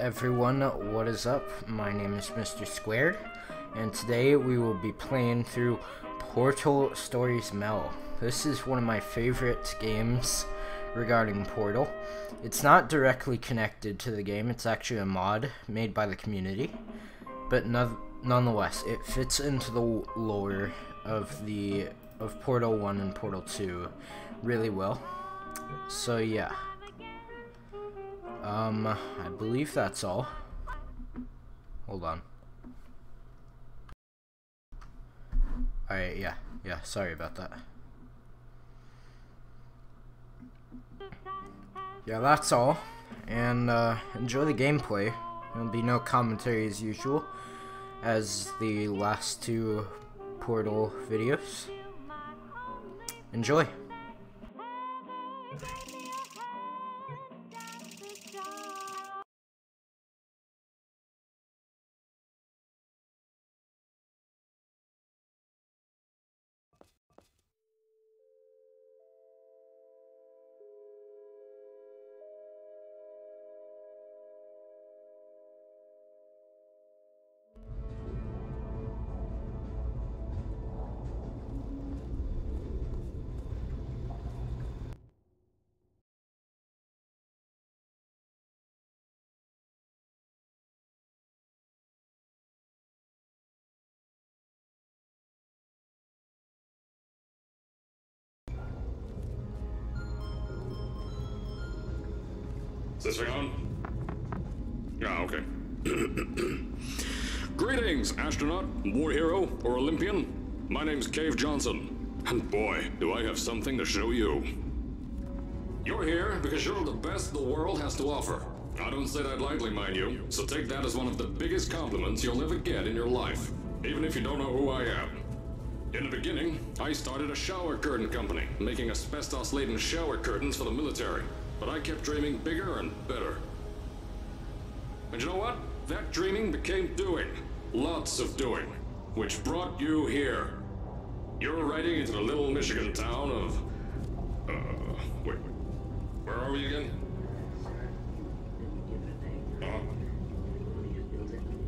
everyone, what is up? My name is Mr. Squared, and today we will be playing through Portal Stories Mel. This is one of my favorite games regarding Portal. It's not directly connected to the game, it's actually a mod made by the community, but nonetheless, it fits into the lore of Portal 1 and Portal 2 really well. So yeah. I believe that's all. Hold on. Alright, yeah, sorry about that. Yeah, that's all. And, enjoy the gameplay. There'll be no commentary as usual, as the last two Portal videos. Enjoy! Is this thing on? Yeah, okay. Greetings, astronaut, war hero, or Olympian. My name's Cave Johnson, and boy, do I have something to show you. You're here because you're the best the world has to offer. I don't say that lightly, mind you, so take that as one of the biggest compliments you'll ever get in your life, even if you don't know who I am. In the beginning, I started a shower curtain company, making asbestos-laden shower curtains for the military. But I kept dreaming bigger and better. And you know what? That dreaming became doing. Lots of doing. Which brought you here. You're riding into the little Michigan town of... wait. Where are we again?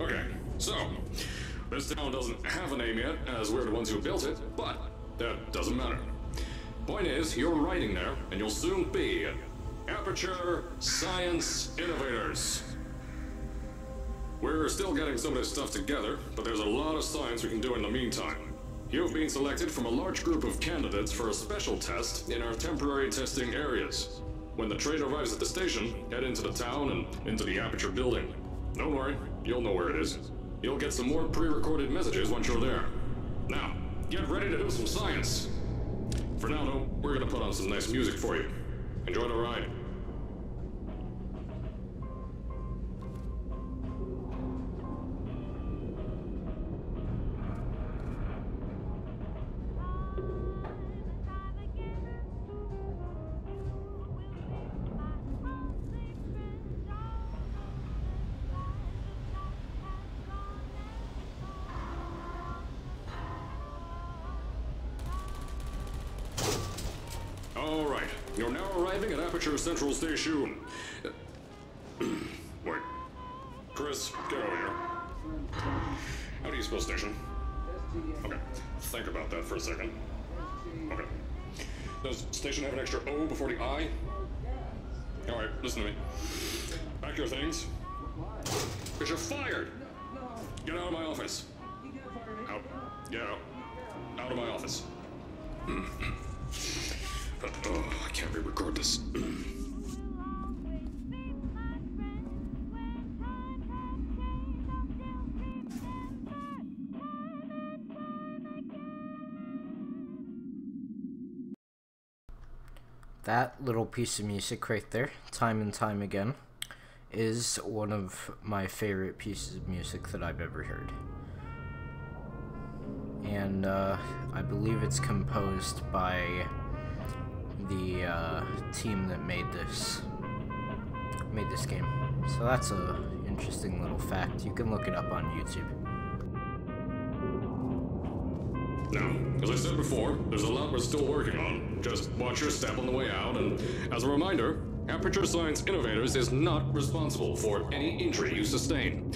Okay, so... this town doesn't have a name yet, as we're the ones who built it, but that doesn't matter. Point is, you're riding there, and you'll soon be Aperture Science Innovators. We're still getting some of this stuff together, but there's a lot of science we can do in the meantime. You've been selected from a large group of candidates for a special test in our temporary testing areas. When the train arrives at the station, head into the town and into the Aperture building. Don't worry, you'll know where it is. You'll get some more pre-recorded messages once you're there. Now, get ready to do some science. For now, though, we're gonna put on some nice music for you. Enjoy the ride. All right, you're now arriving at Aperture Central Station. Wait. Chris, get over here. How do you spell station? Okay, think about that for a second. Okay. Does station have an extra O before the I? All right, listen to me. Pack your things. Because you're fired! Get out of my office. Out. Get out. Out of my office. Oh, I can't re-record this. That little piece of music right there, time and time again, is one of my favorite pieces of music that I've ever heard. And I believe it's composed by the team that made this game. So that's a interesting little fact. You can look it up on YouTube. Now, as I said before, there's a lot we're still working on. Just watch your step on the way out, and as a reminder, Aperture Science Innovators is not responsible for any injury you sustain,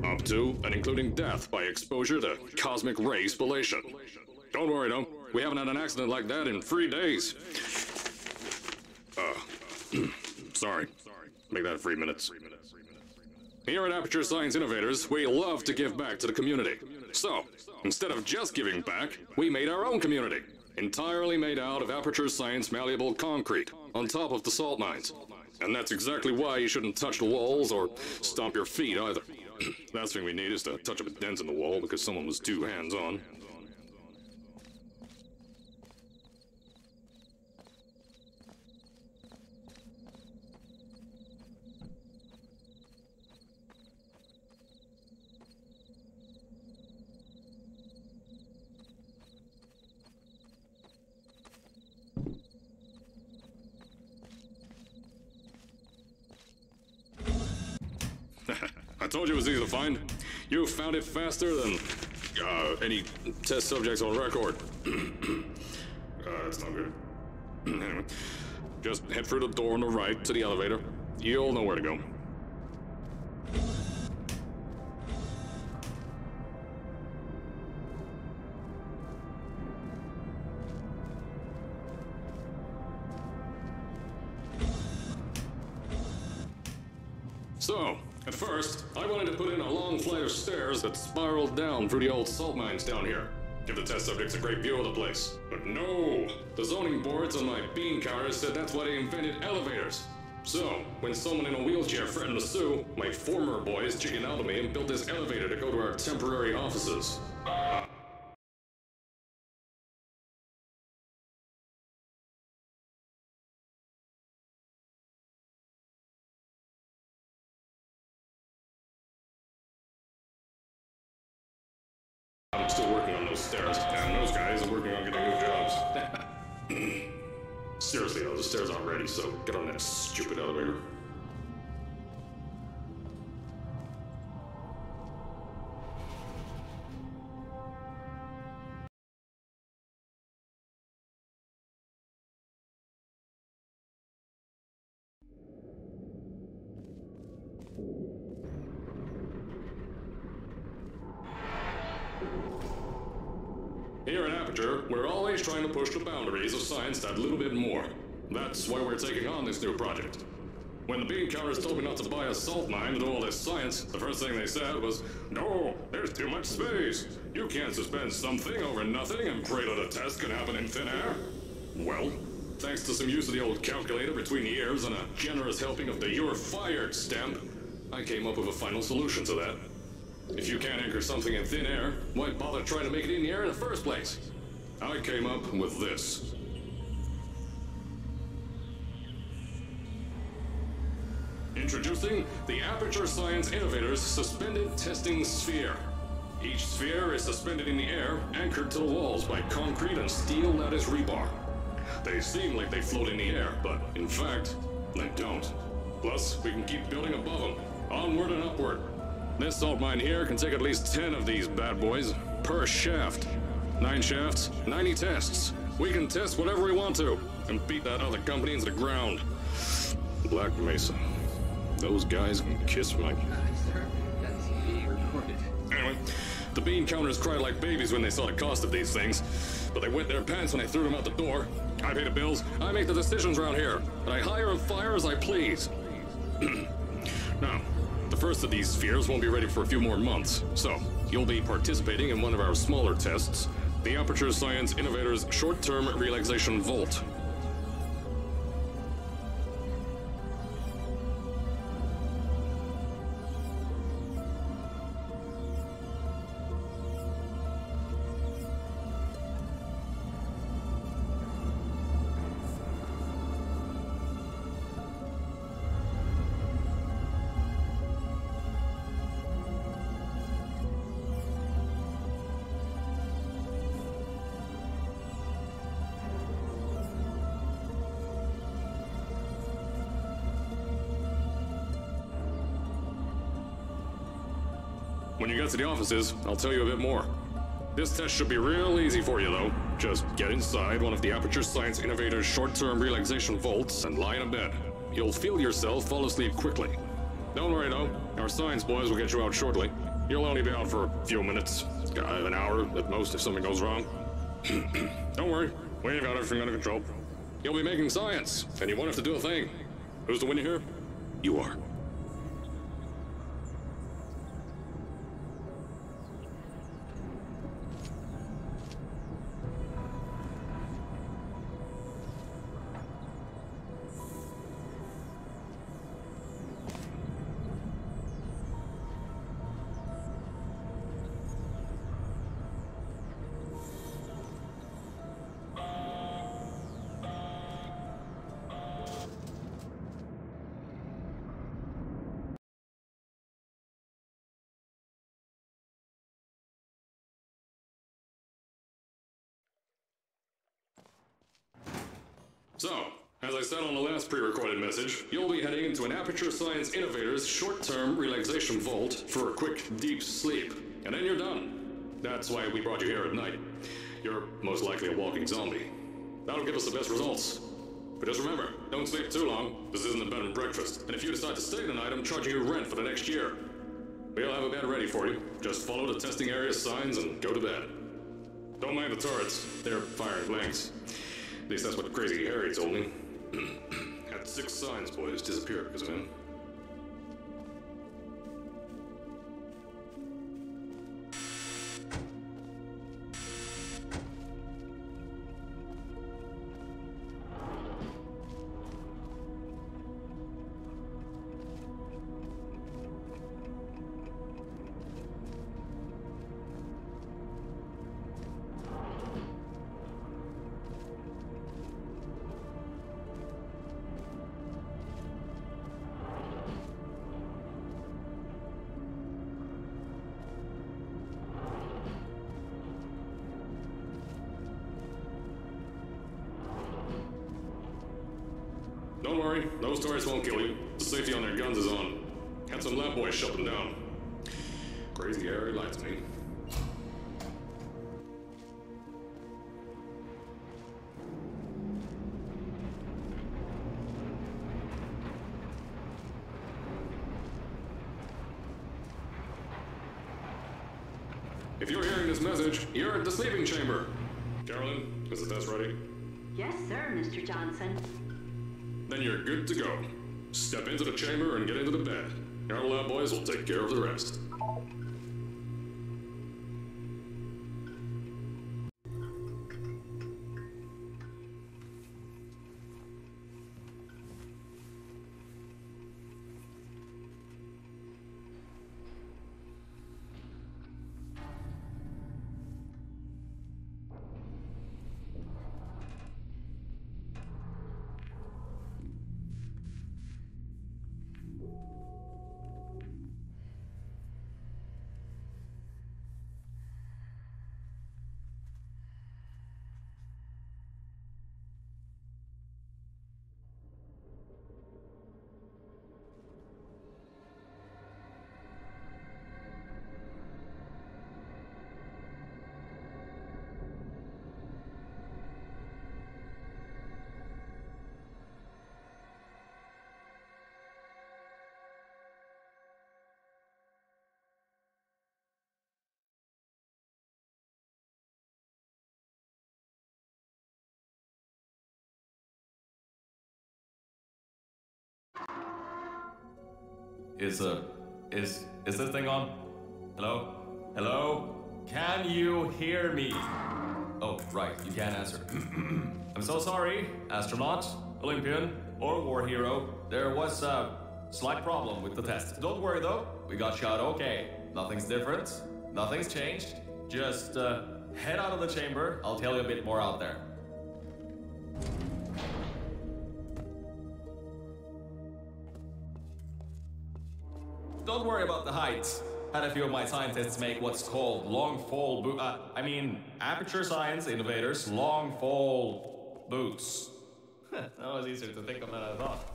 up to and including death by exposure to cosmic ray spallation. Don't worry, though. We haven't had an accident like that in 3 days. Sorry. Make that 3 minutes. Here at Aperture Science Innovators, we love to give back to the community. So, instead of just giving back, we made our own community. Entirely made out of Aperture Science malleable concrete, on top of the salt mines. And that's exactly why you shouldn't touch the walls or stomp your feet either. Last thing we need is to touch up a dent in the wall because someone was too hands-on. I told you it was easy to find. You found it faster than any test subjects on record. That's not good. Anyway, just head through the door on the right to the elevator. You'll know where to go. So, at first, I wanted to put in a long flight of stairs that spiraled down through the old salt mines down here. Give the test subjects a great view of the place. But no! The zoning boards on my bean counters said that's why they invented elevators. So, when someone in a wheelchair threatened to sue, my former boys chickened out of me and built this elevator to go to our temporary offices. I'm still working on those stairs, and those guys are working on getting new jobs. Seriously though, the stairs aren't ready, so get on that stupid elevator. Here at Aperture, we're always trying to push the boundaries of science that little bit more. That's why we're taking on this new project. When the bean counters told me not to buy a salt mine to do all this science, the first thing they said was, "No, there's too much space. You can't suspend something over nothing and pray that a test can happen in thin air." Well, thanks to some use of the old calculator between the ears and a generous helping of the "you're fired" stamp, I came up with a final solution to that. If you can't anchor something in thin air, why bother trying to make it in the air in the first place? I came up with this. Introducing the Aperture Science Innovators Suspended Testing Sphere. Each sphere is suspended in the air, anchored to the walls by concrete and steel lattice rebar. They seem like they float in the air, but in fact, they don't. Plus, we can keep building above them, onward and upward. This salt mine here can take at least 10 of these bad boys per shaft. 9 shafts, 90 tests. We can test whatever we want to and beat that other company into the ground. Black Mesa. Those guys can kiss my... Anyway, the bean counters cried like babies when they saw the cost of these things, but they wet their pants when I threw them out the door. I pay the bills, I make the decisions around here, and I hire and fire as I please. Now, the first of these spheres won't be ready for a few more months, so you'll be participating in one of our smaller tests, the Aperture Science Innovators Short-Term Relaxation Vault. When you get to the offices, I'll tell you a bit more. This test should be real easy for you, though. Just get inside one of the Aperture Science Innovators short-term relaxation vaults and lie in a bed. you'll feel yourself fall asleep quickly. Don't worry though, our science boys will get you out shortly. You'll only be out for a few minutes, an hour at most if something goes wrong. Don't worry, we've got everything under control. You'll be making science, and you won't have to do a thing. Who's the winner here? You are. So, as I said on the last pre-recorded message, you'll be heading into an Aperture Science Innovators short-term relaxation vault for a quick, deep sleep. And then you're done. That's why we brought you here at night. You're most likely a walking zombie. That'll give us the best results. But just remember, don't sleep too long. This isn't a bed and breakfast. And if you decide to stay the night, I'm charging you rent for the next year. We'll have a bed ready for you. Just follow the testing area signs and go to bed. Don't mind the turrets. They're firing blanks. At least that's what Crazy Harry told me. Had 6 science boys disappear because of him. Don't worry, those turrets won't kill you. The safety on their guns is on. Had some lab boys shut them down. Crazy Harry lied to me. If you're hearing this message, you're at the sleeping chamber. Carolyn, is the test ready? Yes, sir, Mr. Johnson. Then you're good to go. Step into the chamber and get into the bed. Our lab boys will take care of the rest. Is this thing on? Hello? Hello? Can you hear me? Oh, right, you can't answer. I'm so sorry, astronaut, Olympian, or war hero. There was a slight problem with the test. Don't worry though, we got shot okay. Nothing's different, nothing's changed. Just head out of the chamber, I'll tell you a bit more out there. Don't worry about the height. Had a few of my scientists make what's called long fall Aperture Science Innovators long fall boots. That was easier to think of than I thought.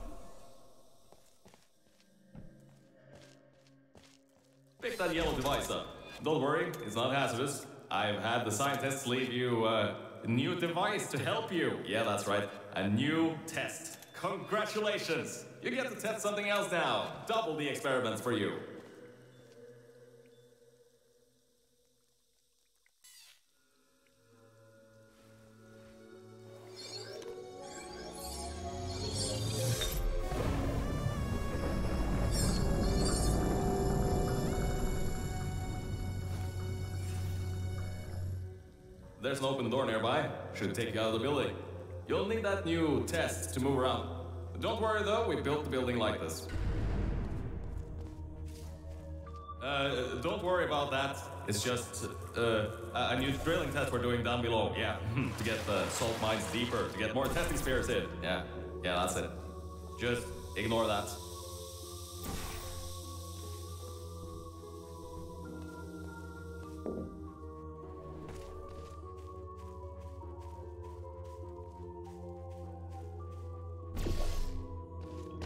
Pick that yellow device up. Don't worry, it's not hazardous. I've had the scientists leave you a new device to help you. Yeah, that's right, a new test. Congratulations! You get to test something else now. Double the experiments for you. There's an open door nearby. Should take you out of the building. You'll need that new test to move around. Don't worry though, we built the building like this. Don't worry about that. It's just a new drilling test we're doing down below. Yeah, to get the salt mines deeper, to get more testing spheres in. Yeah, that's it. Just ignore that.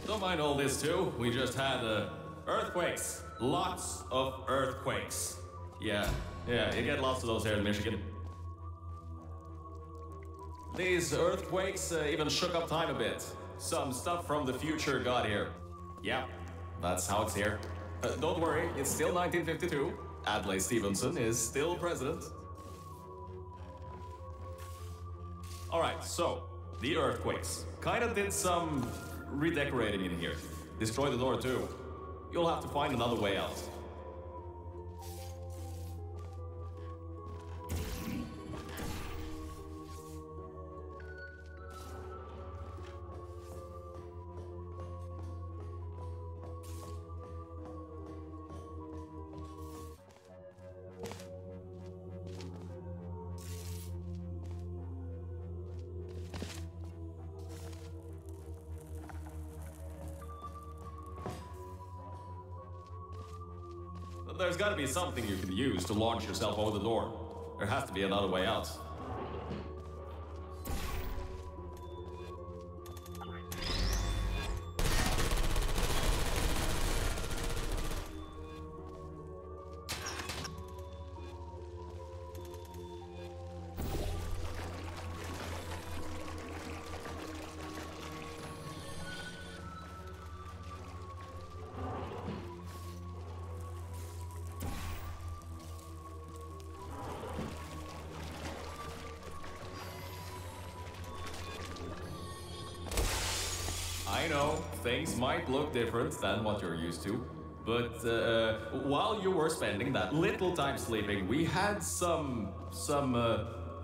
Don't mind all this too. We just had earthquakes. Lots of earthquakes. Yeah, you get lots of those here in Michigan. These earthquakes even shook up time a bit. Some stuff from the future got here. Yeah, that's how it's here. Don't worry, it's still 1952. Adlai Stevenson is still president. Alright, so, the earthquakes. Kinda did some redecorating in here. Destroy the door too. You'll have to find another way out. There's gotta be something you can use to launch yourself over the door. There has to be another way out. I know, things might look different than what you're used to, but while you were spending that little time sleeping, we had some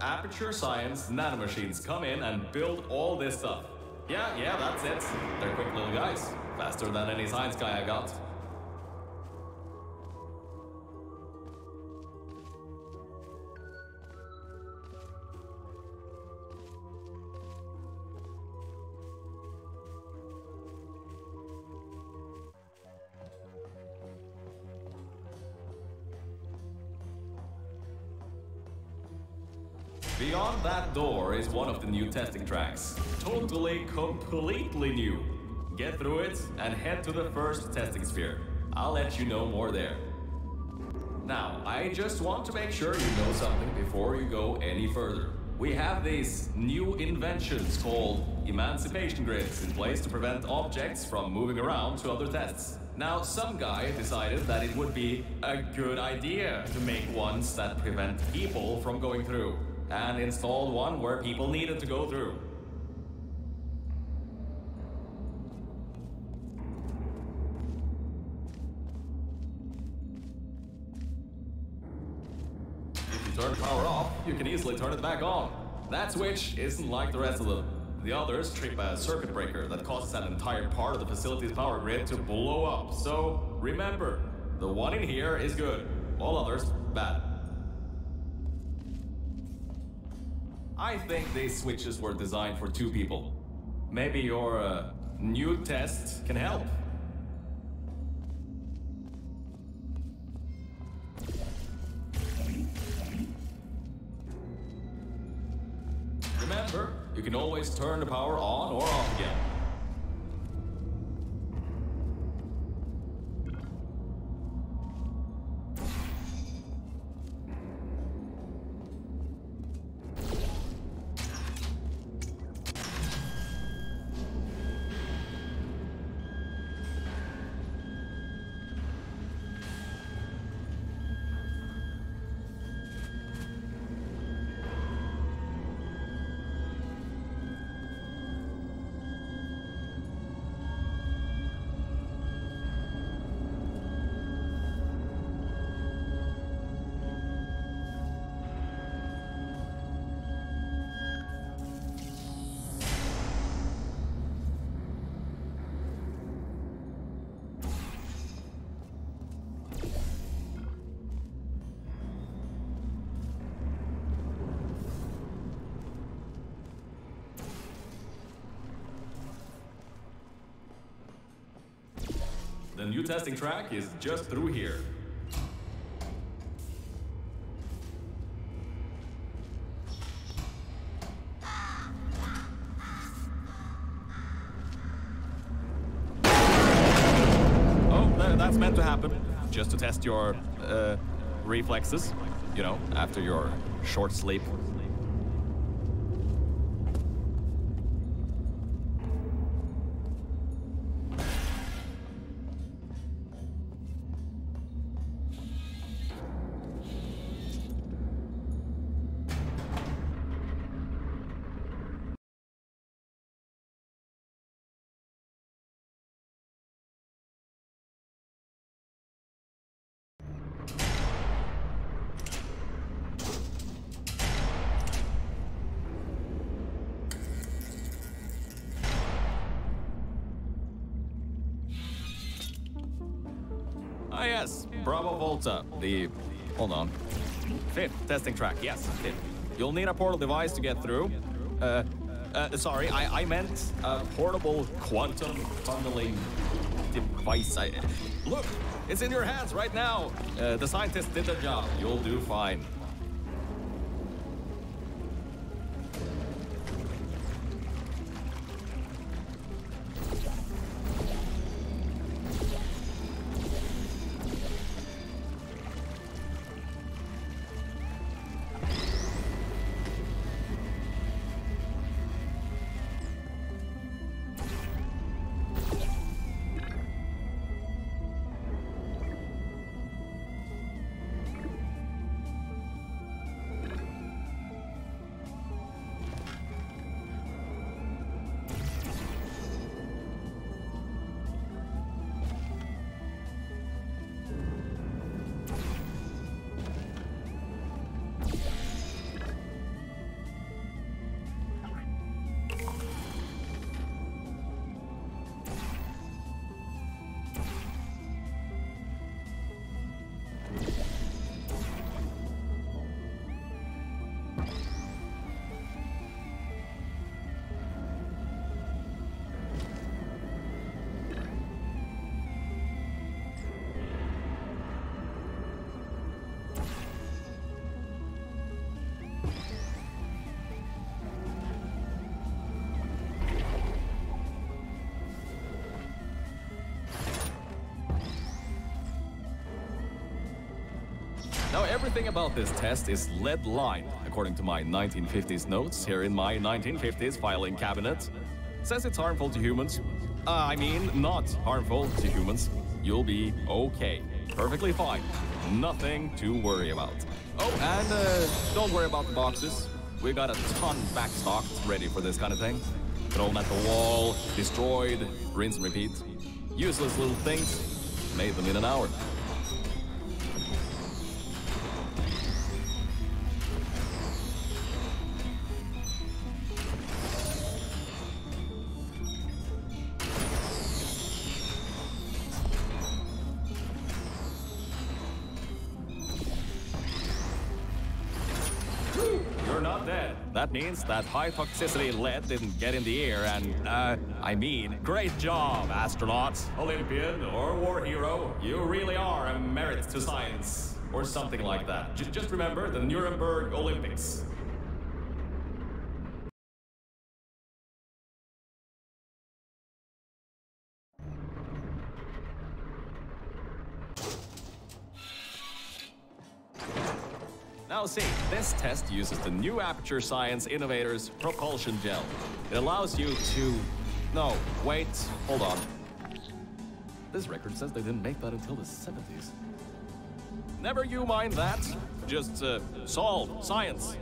Aperture Science nanomachines come in and build all this stuff. Yeah, that's it. They're quick little guys, faster than any science guy I got. Beyond that door is one of the new testing tracks. Totally, completely new. Get through it and head to the first testing sphere. I'll let you know more there. Now, I just want to make sure you know something before you go any further. We have these new inventions called emancipation grids in place to prevent objects from moving around to other tests. Now, some guy decided that it would be a good idea to make ones that prevent people from going through, and installed one where people needed to go through. If you turn the power off, you can easily turn it back on. That switch isn't like the rest of them. The others trip a circuit breaker that causes an entire part of the facility's power grid to blow up. So remember, the one in here is good, all others bad. I think these switches were designed for 2 people. Maybe your new test can help. Remember, you can always turn the power on or off again. new testing track is just through here. That's meant to happen, just to test your, reflexes, you know, after your short sleep. Ah, yes, Bravo Volta, hold on, 5th testing track, yes, 5th. You'll need a portal device to get through. Sorry, I meant a portable quantum tunneling device. Look, it's in your hands right now. The scientists did their job. You'll do fine. Now, everything about this test is lead-lined, according to my 1950s notes here in my 1950s filing cabinet. Says it's harmful to humans. I mean, not harmful to humans. You'll be okay. Perfectly fine. Nothing to worry about. Oh, and don't worry about the boxes. We got a ton backstocked, ready for this kind of thing. Throw them at the wall, destroyed, rinse and repeat. Useless little things. Made them in an hour. You're not dead. That means that high-toxicity lead didn't get in the air and, I mean, great job, astronaut, Olympian, or war hero. You really are a merit to science, or something like that. Just remember the Nuremberg Olympics. Now see, this test uses the new Aperture Science Innovators Propulsion Gel. It allows you to... No, wait, hold on. This record says they didn't make that until the 70s. Never you mind that. Just, solve science.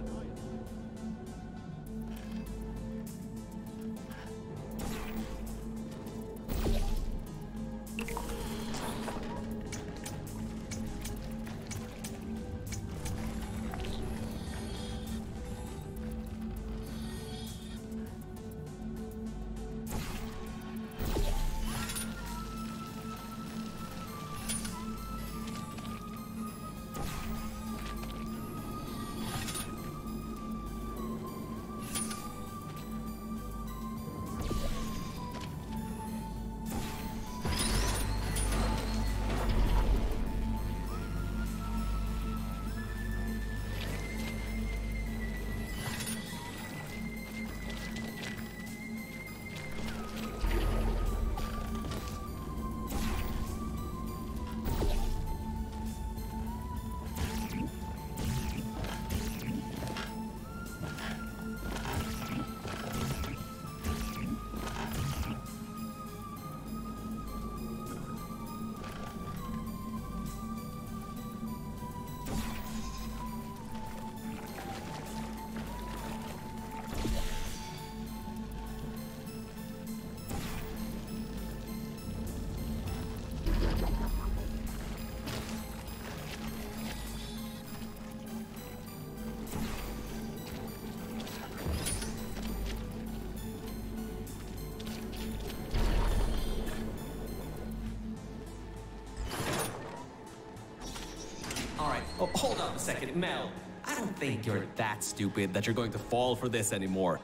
hold up a second, Mel. I don't think you're that stupid that you're going to fall for this anymore.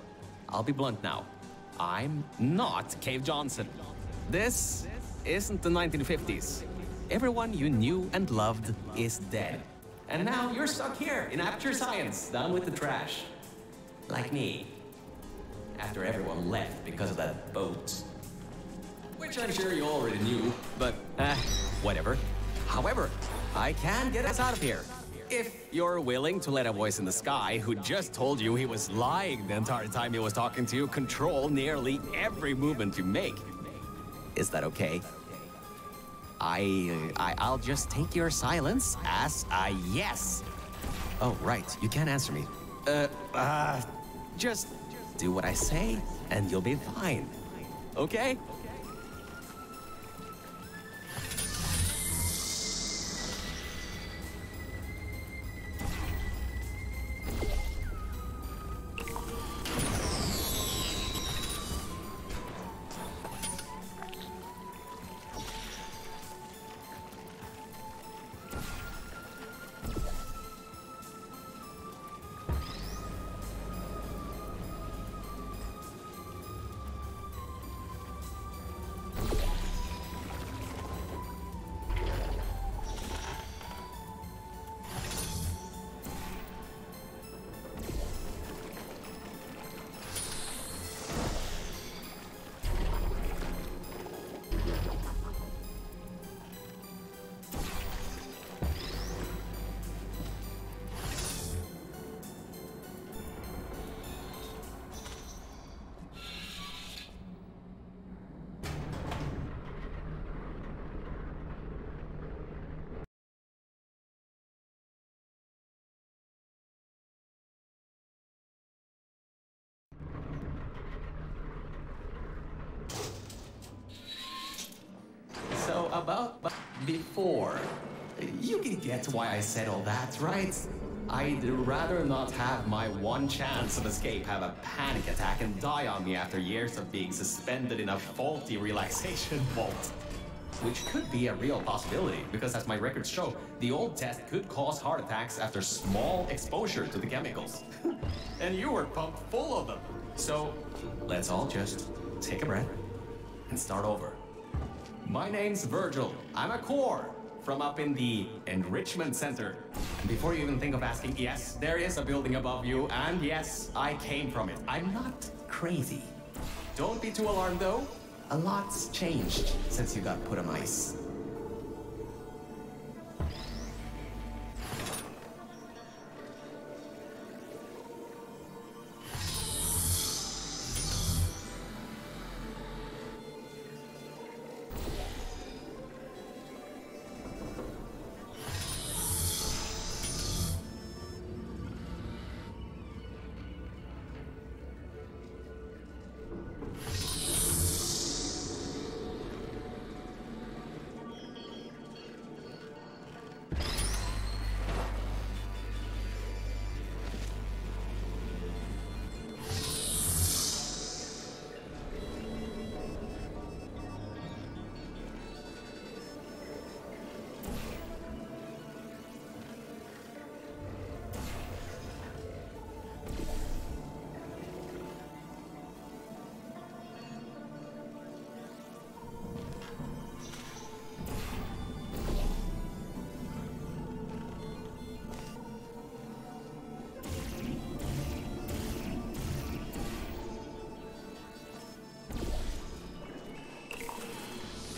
I'll be blunt now. I'm not Cave Johnson. This isn't the 1950s. Everyone you knew and loved is dead. And now you're stuck here in Aperture Science, down with the trash. Like me. After everyone left because of that boat. Which I'm sure you already knew, but whatever. However, I can get us out of here. If you're willing to let a voice in the sky who just told you he was lying the entire time he was talking to you control nearly every movement you make. Is that okay? I'll just take your silence as a yes. Oh, right, you can't answer me. Just do what I say and you'll be fine. Okay? So about before, you can get why I said all that, right? I'd rather not have my one chance of escape have a panic attack and die on me after years of being suspended in a faulty relaxation vault. Which could be a real possibility, because as my records show, the old test could cause heart attacks after small exposure to the chemicals. And you were pumped full of them. So, let's all just take a breath and start over. My name's Virgil. I'm a core from up in the Enrichment Center. And before you even think of asking, yes, there is a building above you, and yes, I came from it. I'm not crazy. Don't be too alarmed, though. A lot's changed since you got put on ice.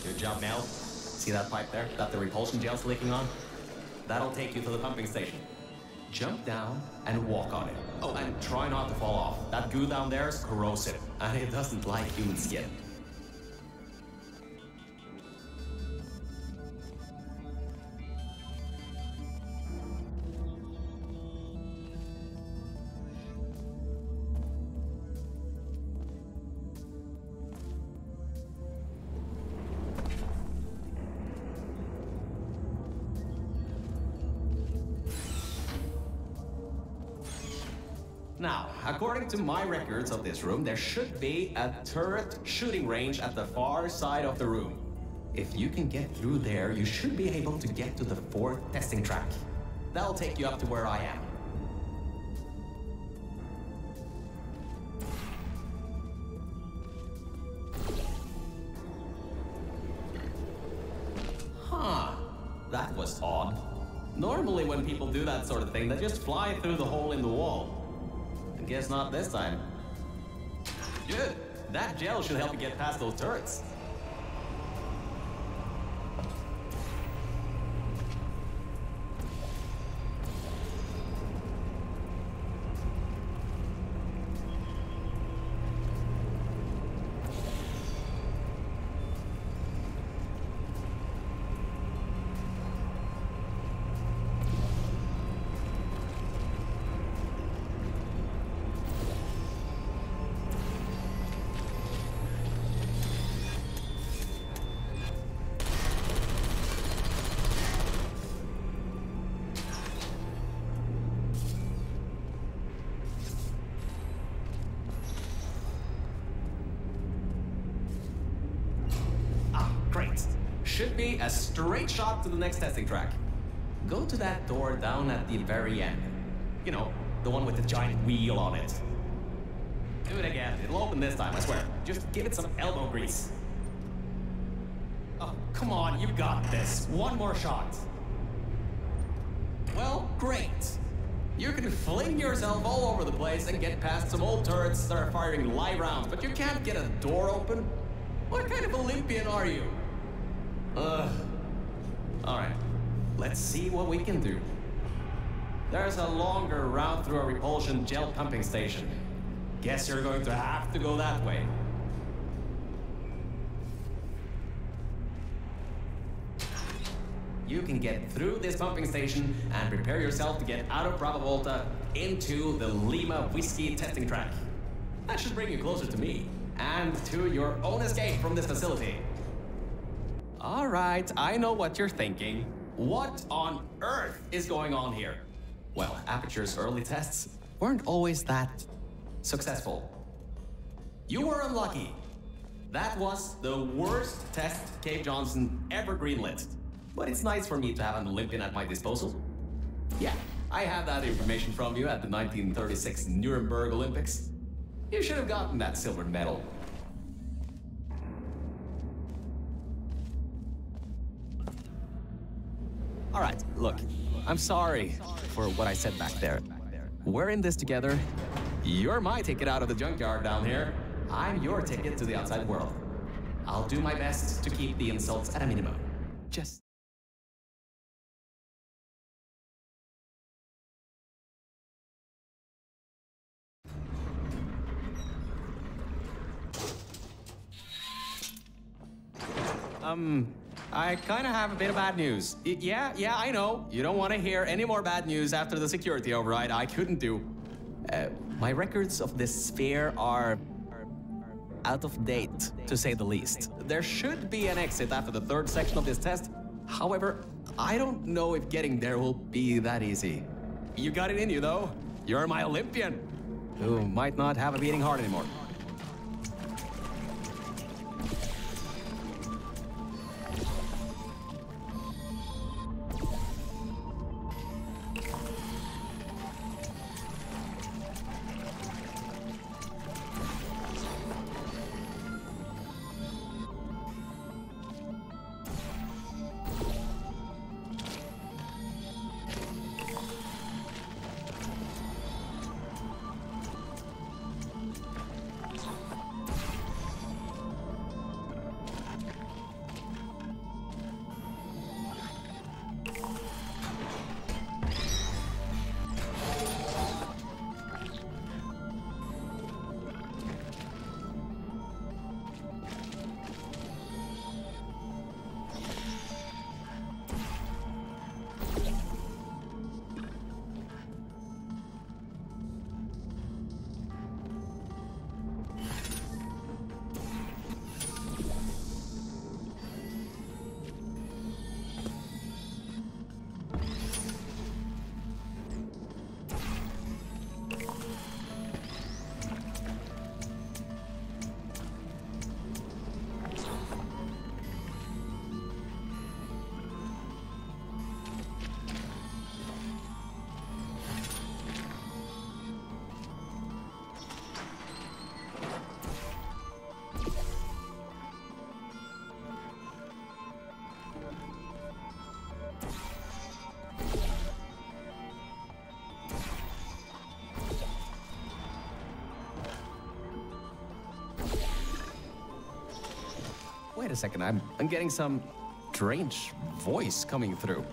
Good job, Mel. See that pipe there? That the repulsion gel's leaking on? That'll take you to the pumping station. Jump down and walk on it. Oh, and try not to fall off. That goo down there is corrosive, and it doesn't like human skin. Now, according to my records of this room, there should be a turret shooting range at the far side of the room. If you can get through there, you should be able to get to the fourth testing track. That'll take you up to where I am. Huh. That was odd. Normally when people do that sort of thing, they just fly through the hole in the wall. I guess not this time. Good. That gel should help you get past those turrets. Great. Should be a straight shot to the next testing track. Go to that door down at the very end. You know, the one with the giant wheel on it. Do it again. It'll open this time, I swear. Just give it some elbow grease. Oh, come on, you got this. One more shot. Well, great. You can fling yourself all over the place and get past some old turrets that are firing live rounds, but you can't get a door open? What kind of Olympian are you? Alright, let's see what we can do. There's a longer route through a repulsion gel pumping station. Guess you're going to have to go that way. You can get through this pumping station and prepare yourself to get out of Bravo Volta into the Lima Whiskey testing track. That should bring you closer to me and to your own escape from this facility. All right, I know what you're thinking. What on earth is going on here? Well, Aperture's early tests weren't always that successful. You were unlucky. That was the worst test Cave Johnson ever greenlit. But it's nice for me to have an Olympian at my disposal. Yeah, I have that information from you at the 1936 Nuremberg Olympics. You should have gotten that silver medal. All right, look, I'm sorry for what I said back there. We're in this together. You're my ticket out of the junkyard down here. I'm your ticket to the outside world. I'll do my best to keep the insults at a minimum. Just... I kind of have a bit of bad news. Yeah, I know. You don't want to hear any more bad news after the security override. I couldn't do. My records of this sphere are out of date, to say the least. There should be an exit after the third section of this test. However, I don't know if getting there will be that easy. You got it in you, though. You're my Olympian, who might not have a beating heart anymore. Wait a second, I'm getting some strange voice coming through.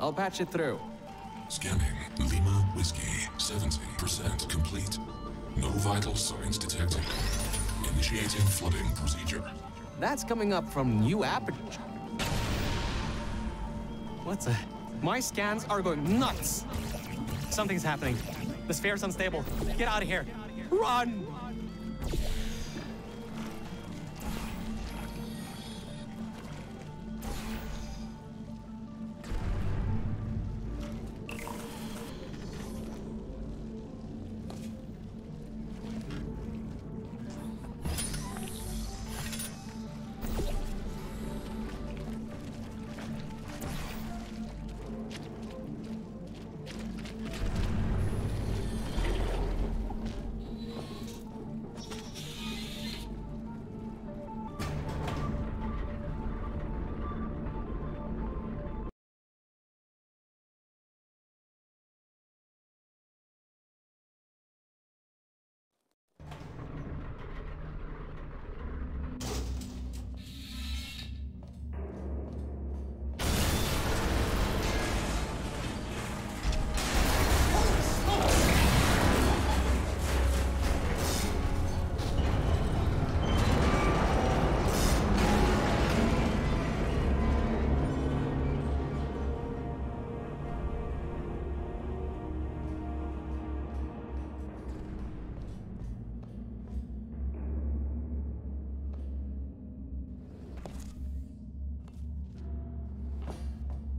I'll patch it through. Scanning. Lima Whiskey. 70% complete. No vital signs detected. Initiating flooding procedure. That's coming up from new Aperture. What's a... My scans are going nuts. Something's happening. The sphere's unstable. Get out of here. Run!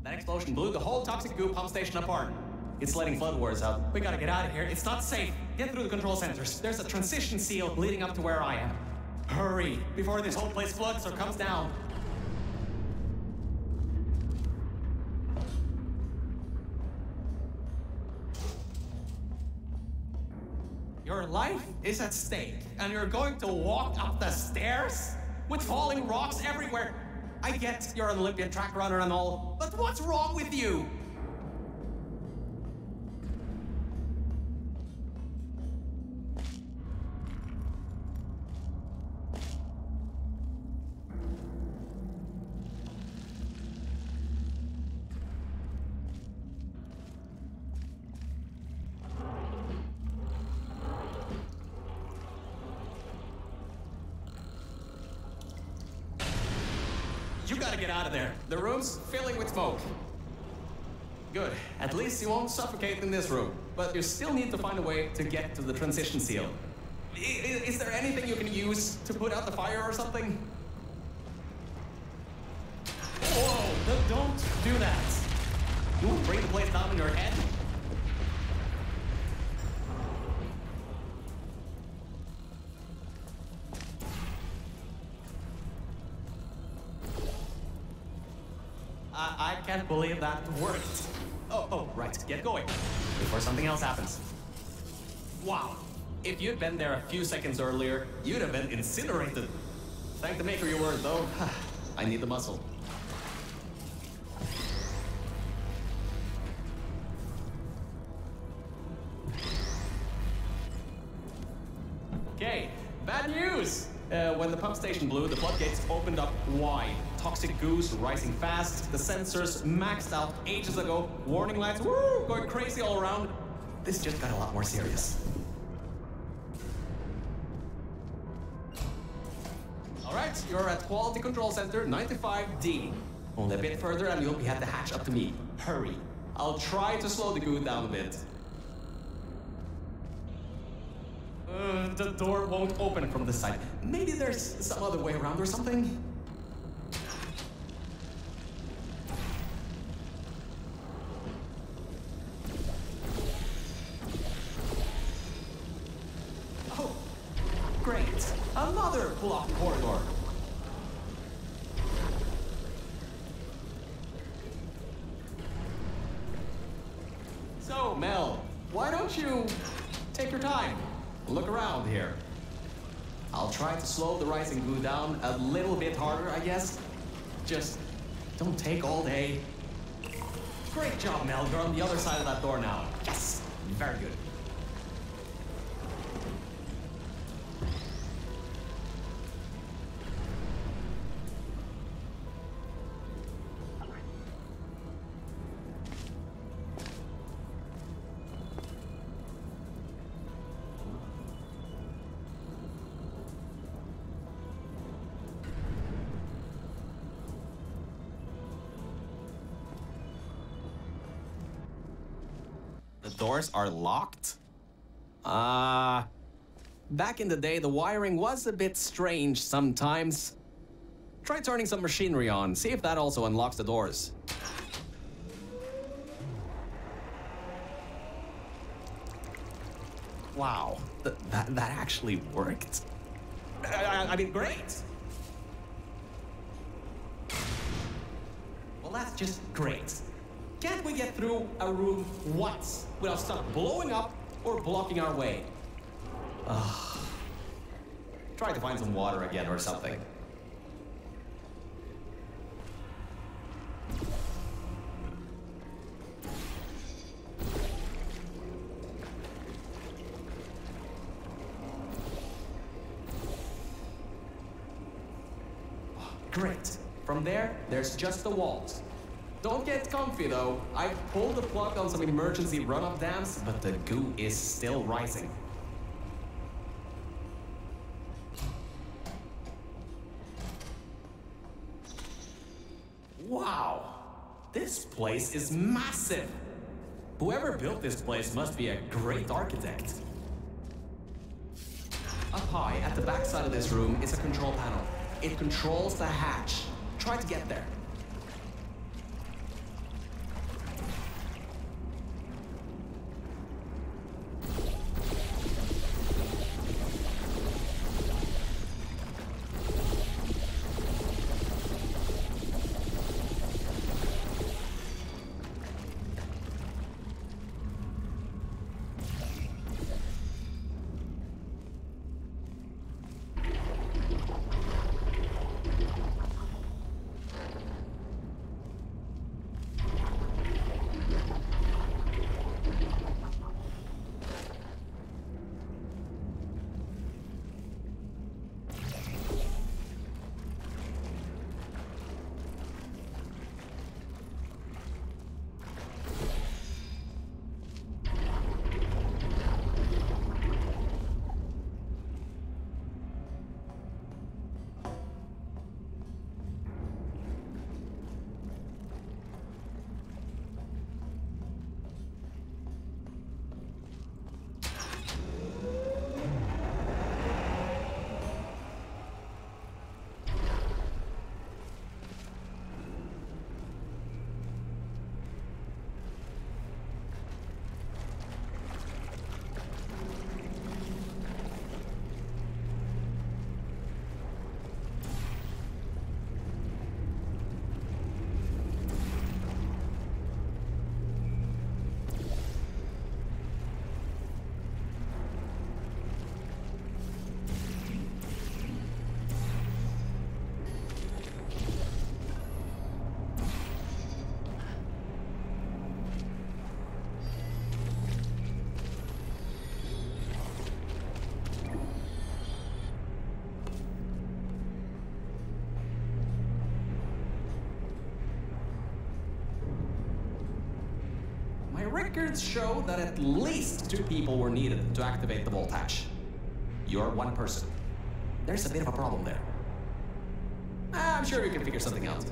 That explosion blew the whole toxic goo pump station apart. It's letting flood waters out. We gotta get out of here. It's not safe. Get through the control centers. There's a transition seal leading up to where I am. Hurry, before this whole place floods or comes down. Your life is at stake, and you're going to walk up the stairs with falling rocks everywhere. I get you're an Olympian track runner and all, but what's wrong with you? You gotta get out of there. The room's filling with smoke. Good. At least you won't suffocate in this room. But you still need to find a way to get to the transition seal. Is there anything you can use to put out the fire or something? Whoa! Don't do that. You won't bring the place down in your head? I can't believe that worked. Oh, right. Get going before something else happens. Wow. If you'd been there a few seconds earlier, you'd have been incinerated. Thank the maker your word, though. I need the muscle. Okay, bad news! When the pump station blew, the floodgates opened up wide. Toxic goos rising fast, the sensors maxed out ages ago, warning lights going crazy all around. This just got a lot more serious. Alright, you're at Quality Control Center 95D. Only a bit further and you'll be at the hatch up to me. Hurry. I'll try to slow the goo down a bit. The door won't open from this side. Maybe there's some other way around or something? Oh, great. Another blocked corridor. So, Mel, why don't you take your time? Look around here. I'll try to slow the rising goo down a little bit harder, I guess. Just don't take all day. Great job, Mel. You're on the other side of that door now. Yes! Very good. doors are locked? Back in the day, the wiring was a bit strange sometimes. Try turning some machinery on, see if that also unlocks the doors. Wow, that actually worked. I mean, great. Well, that's just great. Can't we get through a room once without stuff blowing up or blocking our way? Try to find some water again or something. Great. From there, there's just the walls. Don't get comfy though. I've pulled the plug on some emergency run-up dams, but the goo is still rising. Wow! This place is massive! Whoever built this place must be a great architect. Up high, at the back side of this room, is a control panel. It controls the hatch. Try to get there. Records show that at least 2 people were needed to activate the vault hatch. You're one person. There's a bit of a problem there. I'm sure we can figure something out.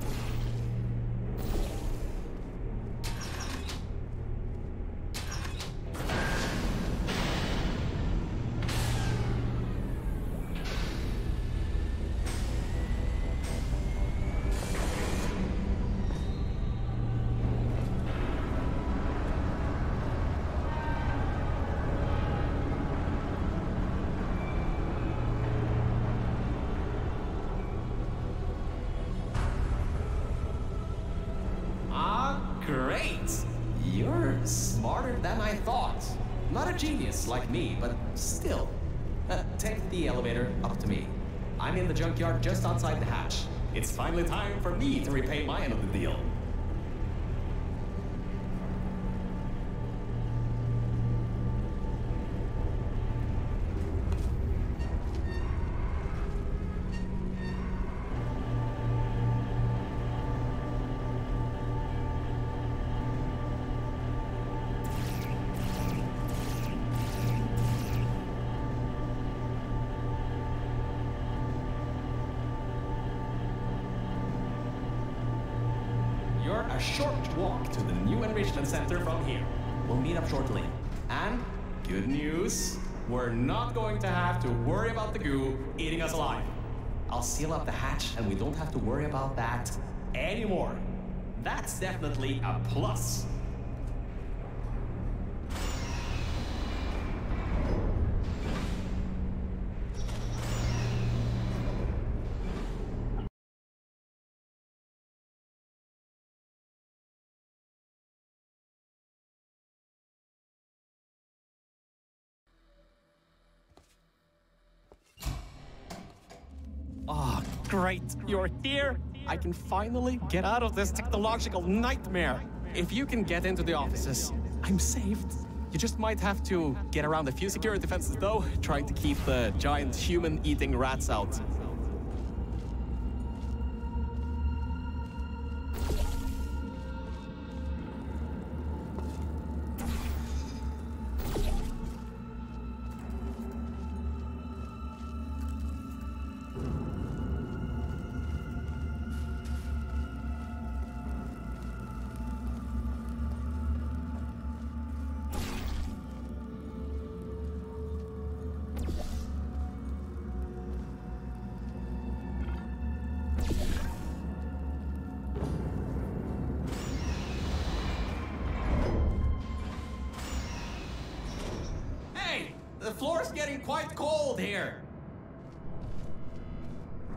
Great! You're smarter than I thought. Not a genius like me, but still. Take the elevator up to me. I'm in the junkyard just outside the hatch. It's finally time for me to repay my end of the deal. You're a short walk to the new enrichment center from here. We'll meet up shortly. And good news, we're not going to have to worry about the goo eating us alive. I'll seal up the hatch and we don't have to worry about that anymore. That's definitely a plus. Oh, great. You're here. I can finally get out of this technological nightmare. If you can get into the offices, I'm saved. You just might have to get around a few security fences, though, trying to keep the giant human-eating rats out. The floor's getting quite cold here.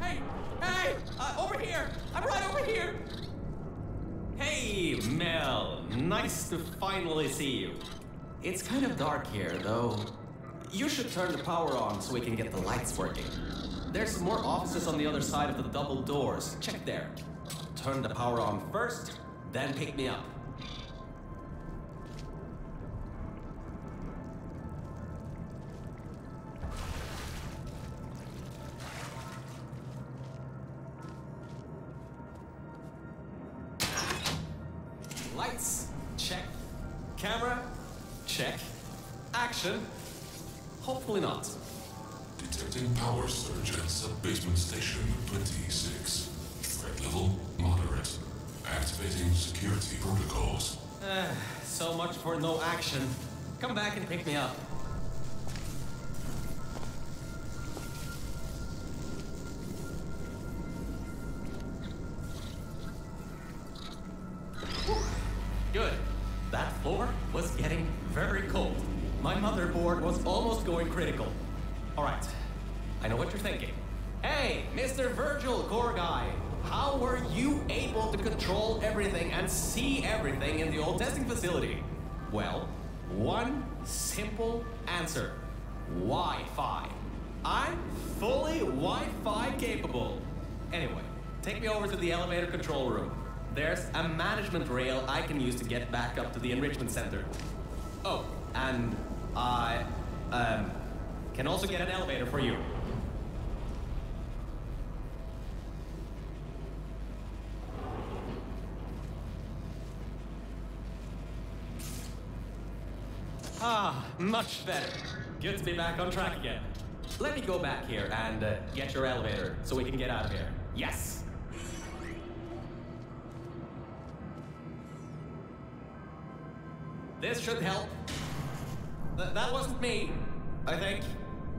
Hey! Over here! I'm right over here! Hey, Mel. Nice to finally see you. It's kind of dark here, though. You should turn the power on so we can get the lights working. There's more offices on the other side of the double doors. Check there. Turn the power on first, then pick me up. Lights, check. Camera, check. Action. Hopefully not. Detecting power surge at sub-basement station 26. Threat level moderate. Activating security protocols. So much for no action. Come back and pick me up. Good. That floor was getting very cold. My motherboard was almost going critical. All right, I know what you're thinking. Hey, Mr. Virgil, core guy, how were you able to control everything and see everything in the old testing facility? Well, one simple answer. Wi-Fi. I'm fully Wi-Fi capable. Anyway, take me over to the elevator control room. There's a management rail I can use to get back up to the enrichment center. Oh, and I can also get an elevator for you. Ah, much better. Good to be back on track again. Let me go back here and get your elevator so we can get out of here. Yes. This should help. That wasn't me, I think.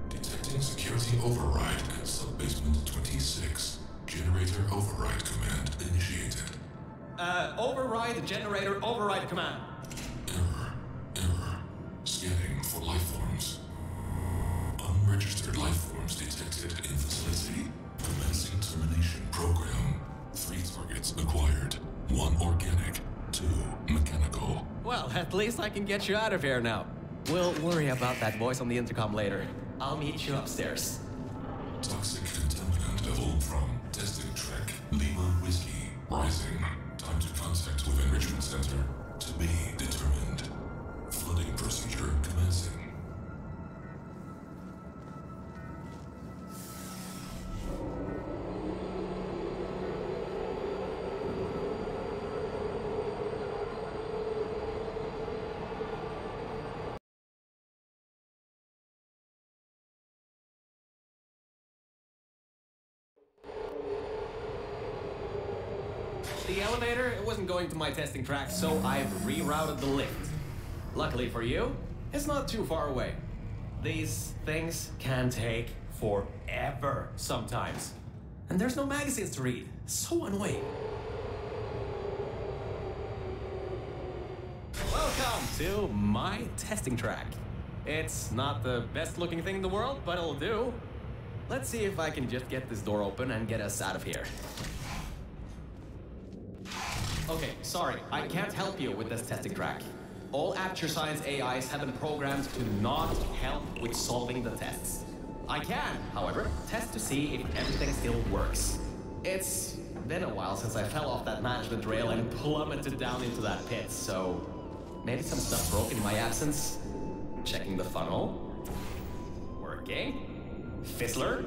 Detecting security override at sub-basement 26. Generator override command initiated. Override generator override command. Error. Scanning for life forms. Unregistered life forms detected in facility. Commencing termination program. 3 targets acquired. 1 organic, 2 mechanical. Well, at least I can get you out of here now. We'll worry about that voice on the intercom later. I'll meet you upstairs. Toxic contaminant level from testing track Lima Whiskey rising. Time to contact with enrichment center to be determined. Flooding procedure commencing. The elevator, it wasn't going to my testing track, so I've rerouted the lift. Luckily for you, It's not too far away. These things can take forever sometimes. And there's no magazines to read. So annoying. Welcome to my testing track. It's not the best looking thing in the world, but it'll do. Let's see if I can just get this door open and get us out of here. Okay, sorry, I can't help you with this testing track. All Aperture Science AIs have been programmed to not help with solving the tests. I can, however, test to see if everything still works. It's been a while since I fell off that management rail and plummeted down into that pit, so maybe some stuff broke in my absence. Checking the funnel. Working. Fizzler.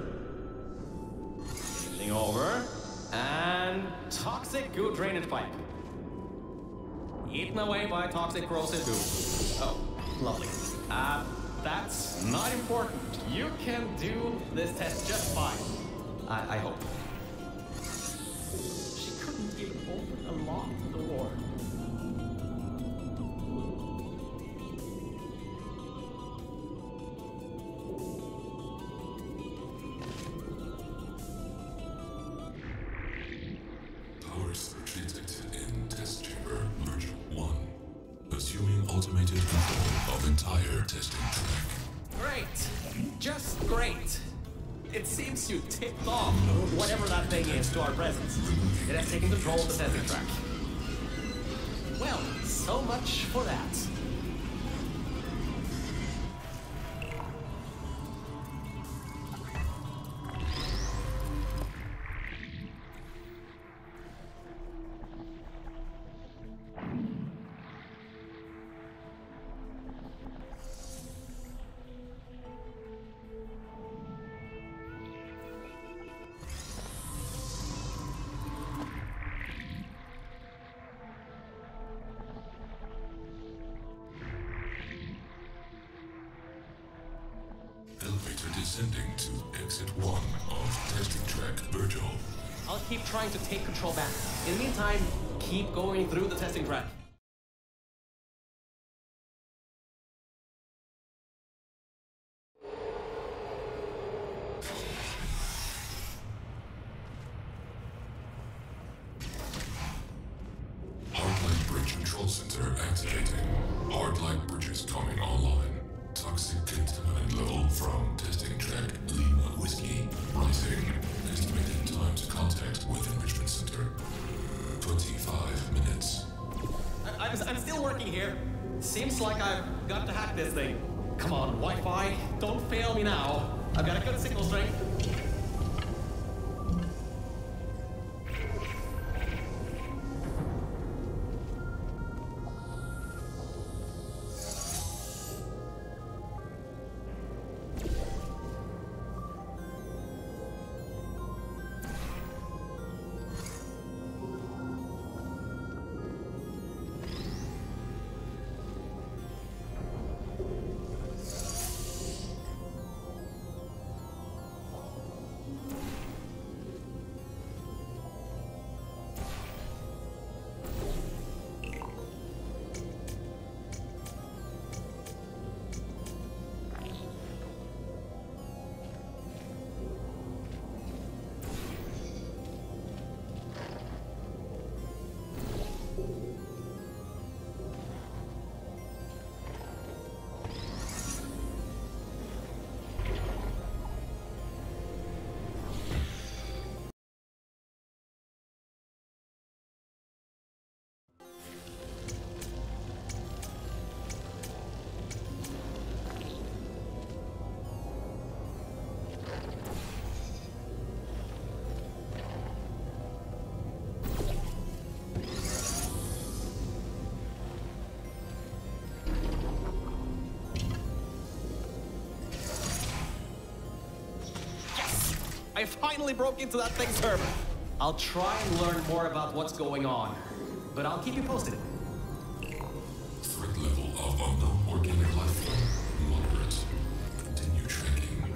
Changing over. And toxic goo drainage pipe. Eaten away by toxic corrosive goo. Oh, lovely. That's not important. You can do this test just fine. I hope. She couldn't even open a locked door. Power surge detected in test chamber Virgil 1. Assuming automated control of entire testing track. Great! Just great! It seems you tipped off whatever that thing is to our presence. It has taken control of the testing track. Well, so much for that. Elevator descending to exit 1 of testing track Virgil. I'll keep trying to take control back. In the meantime, keep going through the testing track. Hardlight bridge control center activating. Hardlight bridges coming online. Toxic contaminant level from testing track Lima Whiskey rising. Estimated time to contact with enrichment center 25 minutes. I'm still working here. Seems like I've got to hack this thing. Come on, Wi-Fi, don't fail me now. I've got a good signal strength. I finally broke into that thing's server. I'll try and learn more about what's going on, but I'll keep you posted. Threat level of unknown organic life form moderate. Continue tracking.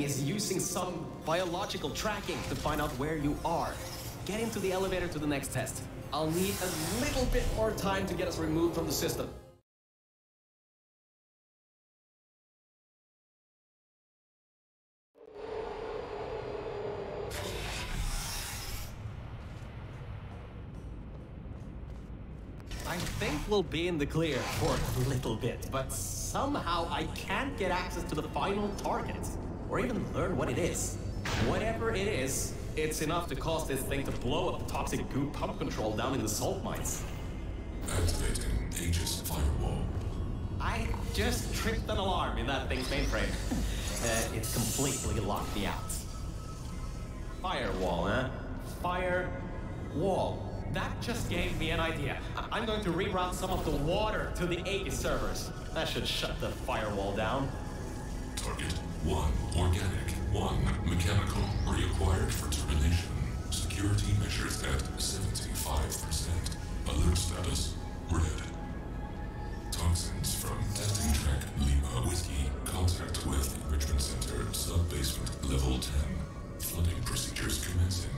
is using some biological tracking to find out where you are. Get into the elevator to the next test. I'll need a little bit more time to get us removed from the system. I think we'll be in the clear for a little bit, but somehow I can't get access to the final target, or even learn what it is. Whatever it is, it's enough to cause this thing to blow up the toxic goo pump control down in the salt mines. Activating Aegis firewall. I just tripped an alarm in that thing's mainframe. It completely locked me out. Firewall, huh? Firewall. That just gave me an idea. I'm going to reroute some of the water to the Aegis servers. That should shut the firewall down. Target 1 organic, 1 mechanical. Reacquired for termination. Security measures at 75%. Alert status red. Toxins from testing track Lima Whiskey. Contact with Enrichment Center sub-basement level 10. Flooding procedures commencing.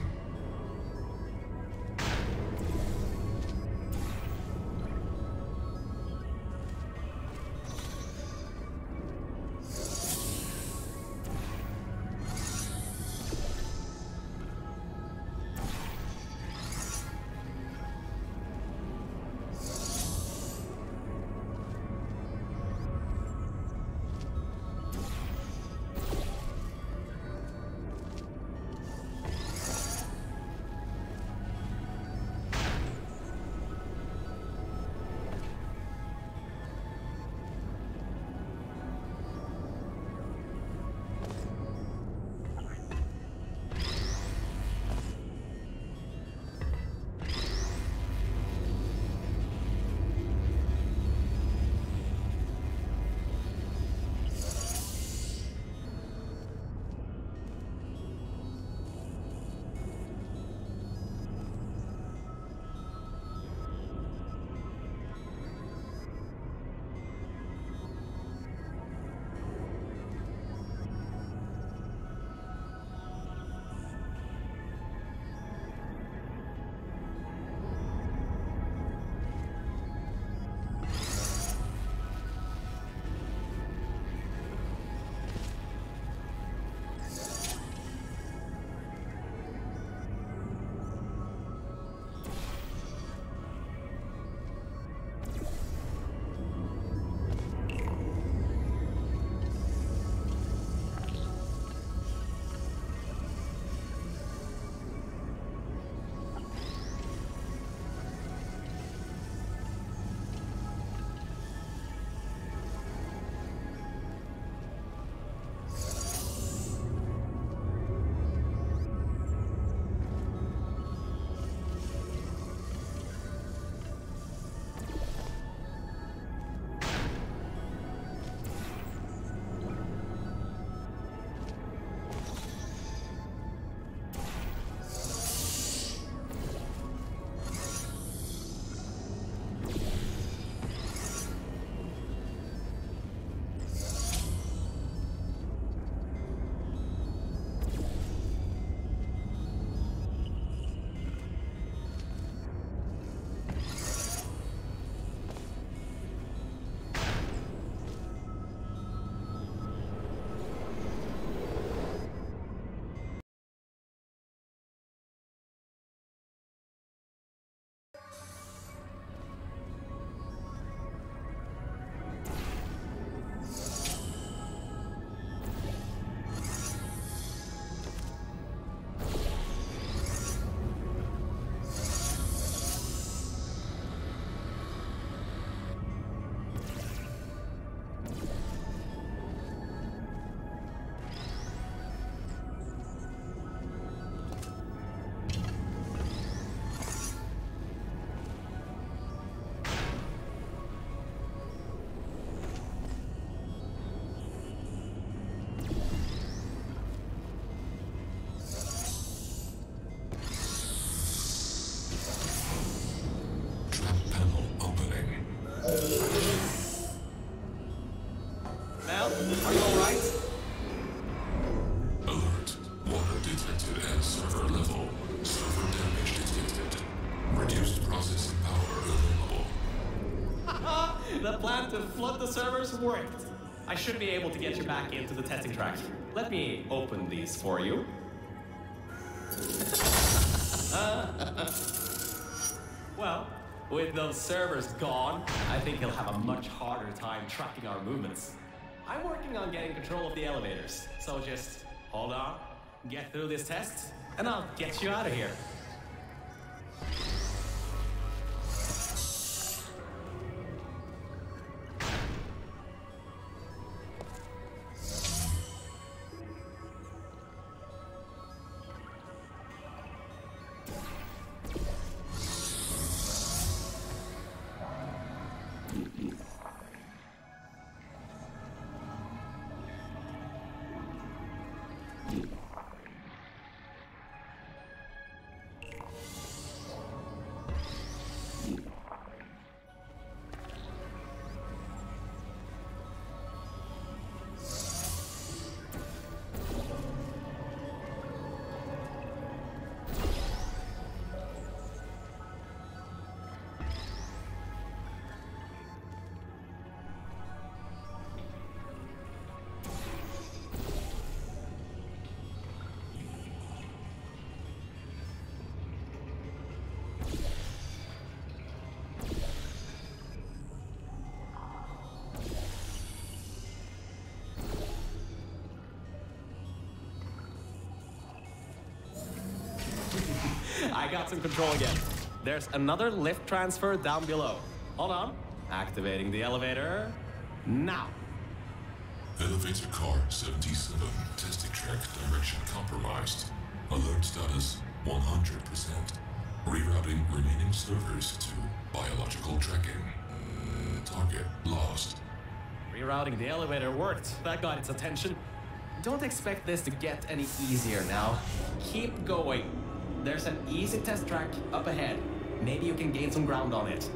Mel, are you alright? The plan to flood the servers worked. I should be able to get you back into the testing track. Let me open these for you. Well, with those servers gone, I think he'll have a much harder time tracking our movements. I'm working on getting control of the elevators, so just hold on, get through this test, and I'll get you out of here. I got some control again. There's another lift transfer down below. Hold on. Activating the elevator. Now. Elevator car 77. Testing track direction compromised. Alert status 100%. Rerouting remaining servers to biological tracking. Target lost. Rerouting the elevator worked. That got its attention. Don't expect this to get any easier now. Keep going. There's an easy test track up ahead. Maybe you can gain some ground on it.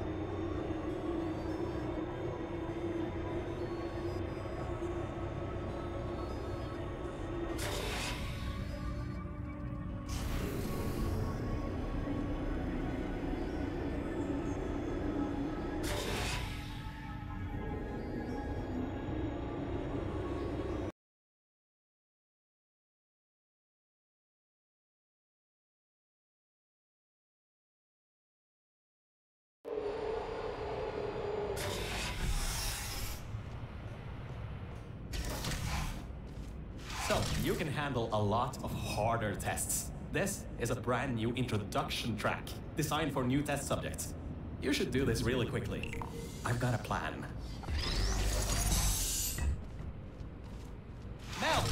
So, you can handle a lot of harder tests. This is a brand new introduction track, designed for new test subjects. You should do this really quickly. I've got a plan. Mel,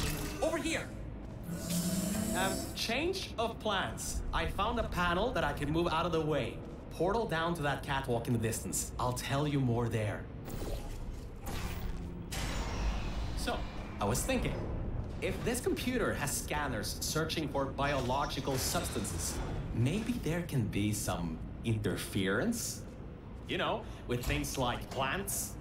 over here! Change of plans. I found a panel that I can move out of the way. Portal down to that catwalk in the distance. I'll tell you more there. So, I was thinking, if this computer has scanners searching for biological substances, maybe there can be some interference? You know, with things like plants.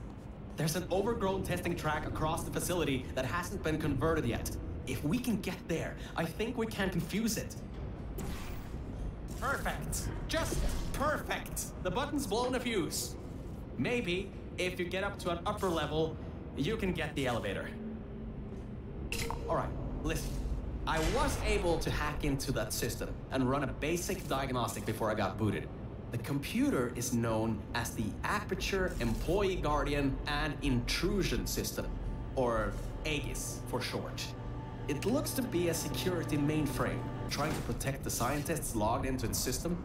There's an overgrown testing track across the facility that hasn't been converted yet. If we can get there, I think we can confuse it. Perfect. Just perfect. The button's blown a fuse. Maybe, if you get up to an upper level, you can get the elevator. Alright, listen. I was able to hack into that system and run a basic diagnostic before I got booted. The computer is known as the Aperture Employee Guardian and Intrusion System, or AGIS for short. It looks to be a security mainframe, trying to protect the scientists logged into its system.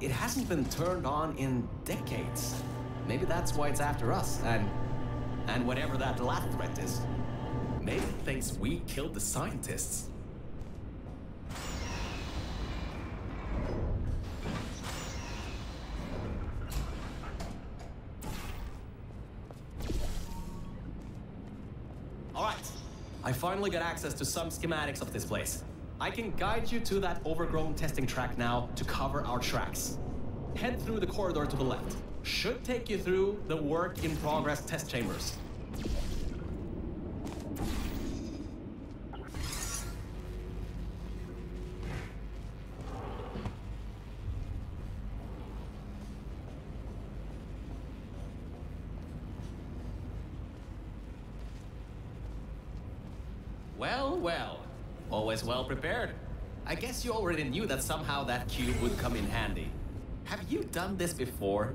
It hasn't been turned on in decades. Maybe that's why it's after us, and whatever that last threat is. Maybe it thinks we killed the scientists. All right, I finally got access to some schematics of this place. I can guide you to that overgrown testing track now to cover our tracks. Head through the corridor to the left. Should take you through the work-in-progress test chambers. Well, well. Always well prepared. I guess you already knew that somehow that cube would come in handy. Have you done this before?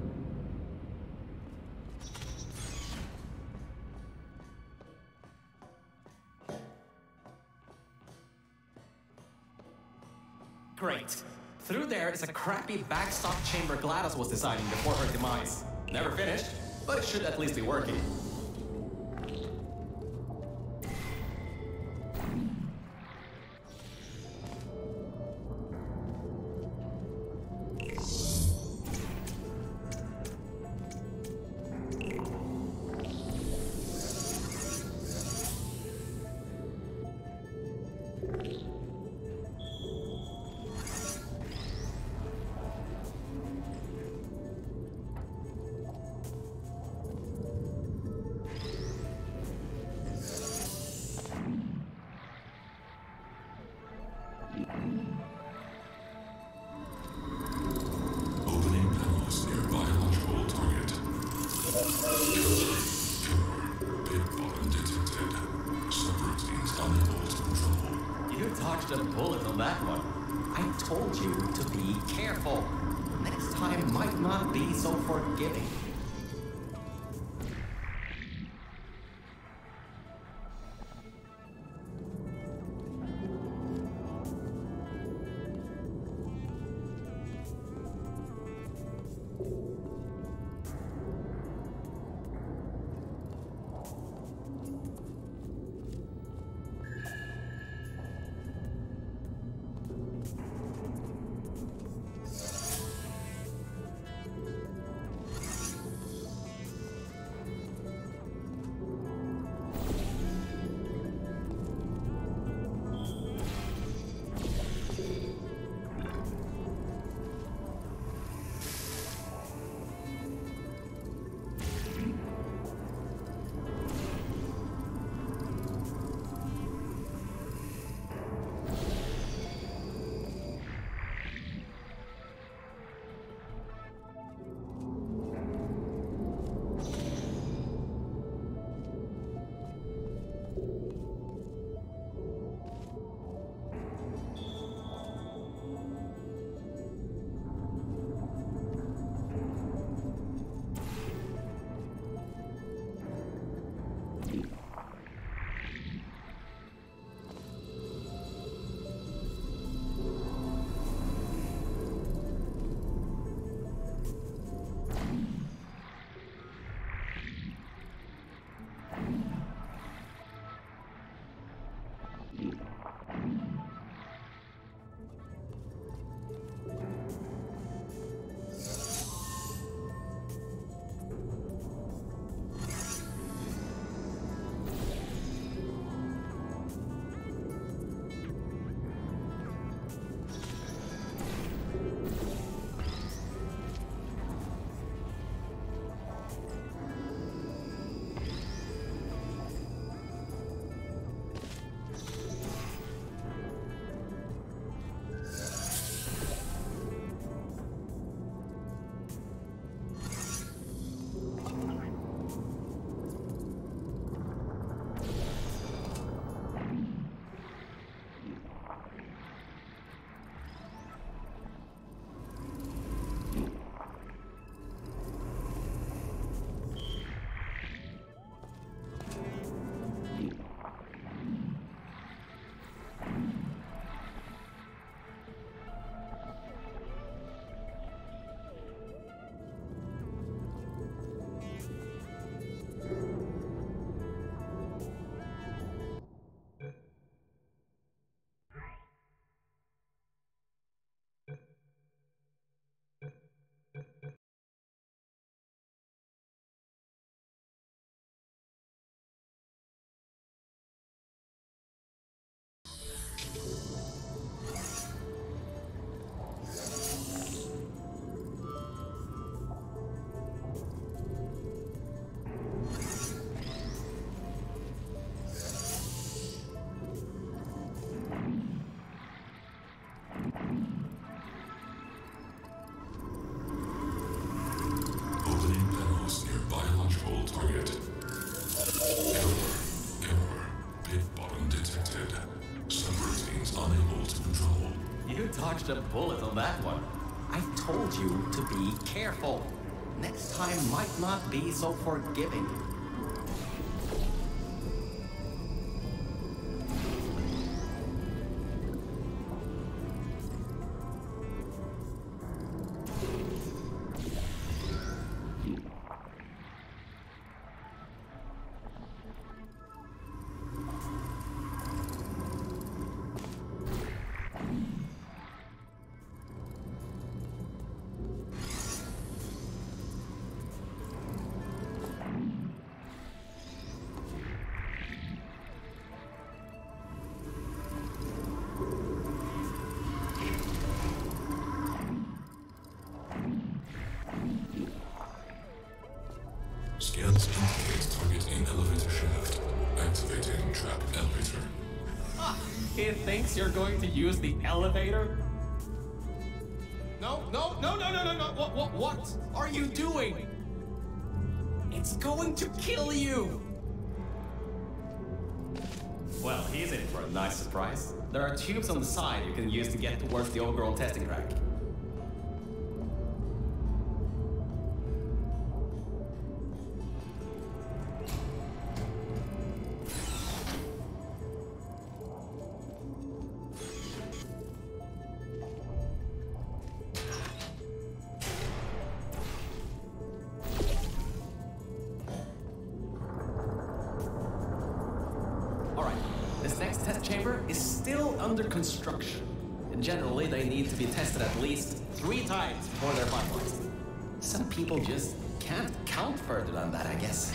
Great. Through there is a crappy backstop chamber GLaDOS was designing before her demise. Never finished, but it should at least be working. Opening panels near biological target. Pit bottom detected. Subroutines unable to control. You dodged a bullet on that one. I told you to be careful. Next time might not be so forgiving. target. Cover. Pit bottom detected. Subroutines unable to control. You dodged a bullet on that one. I told you to be careful. Next time might not be so forgiving. Scans indicate targeting elevator shaft. Activating trap elevator. He thinks you're going to use the elevator? No. What are you doing? It's going to kill you. Well, he's in for a nice surprise. There are tubes on the side you can use to get towards the overgrown testing track. This next test chamber is still under construction. And generally, they need to be tested at least 3 times before they're finalized. Some people just can't count further than that, I guess.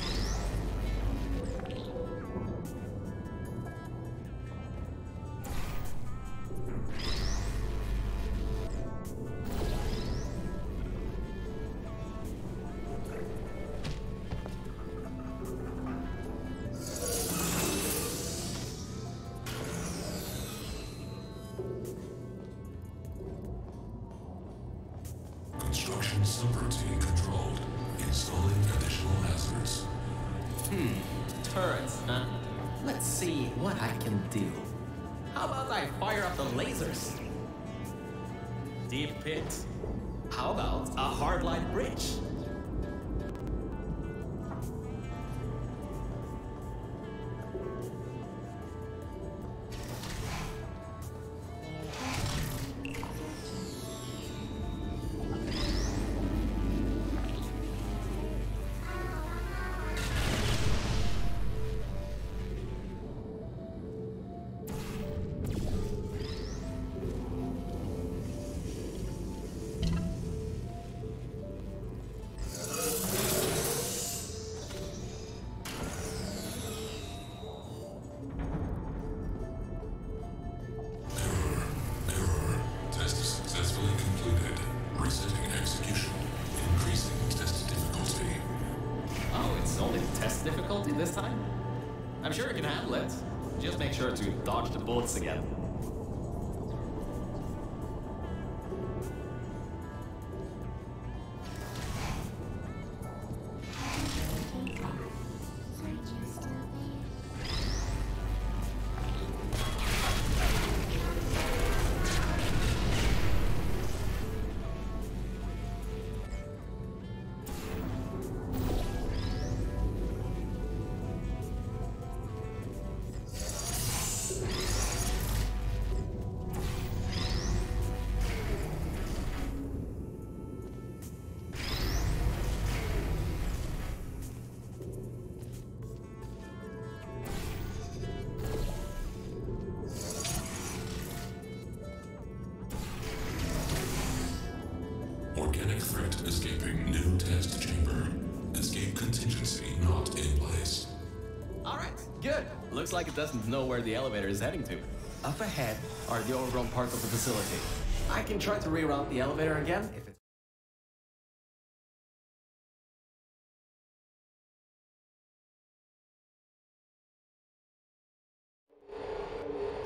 Construction subroutine controlled. Installing additional hazards. Turrets, huh? Let's see what I can do. How about I fire up the lasers? Deep pit. How about a hardline bridge? Difficulty this time? I'm sure you can handle it. Just make sure to dodge the bullets again. Organic threat escaping new test chamber. Escape contingency not in place. Alright, good. Looks like it doesn't know where the elevator is heading to. Up ahead are the overgrown parts of the facility. I can try to reroute the elevator again if it's...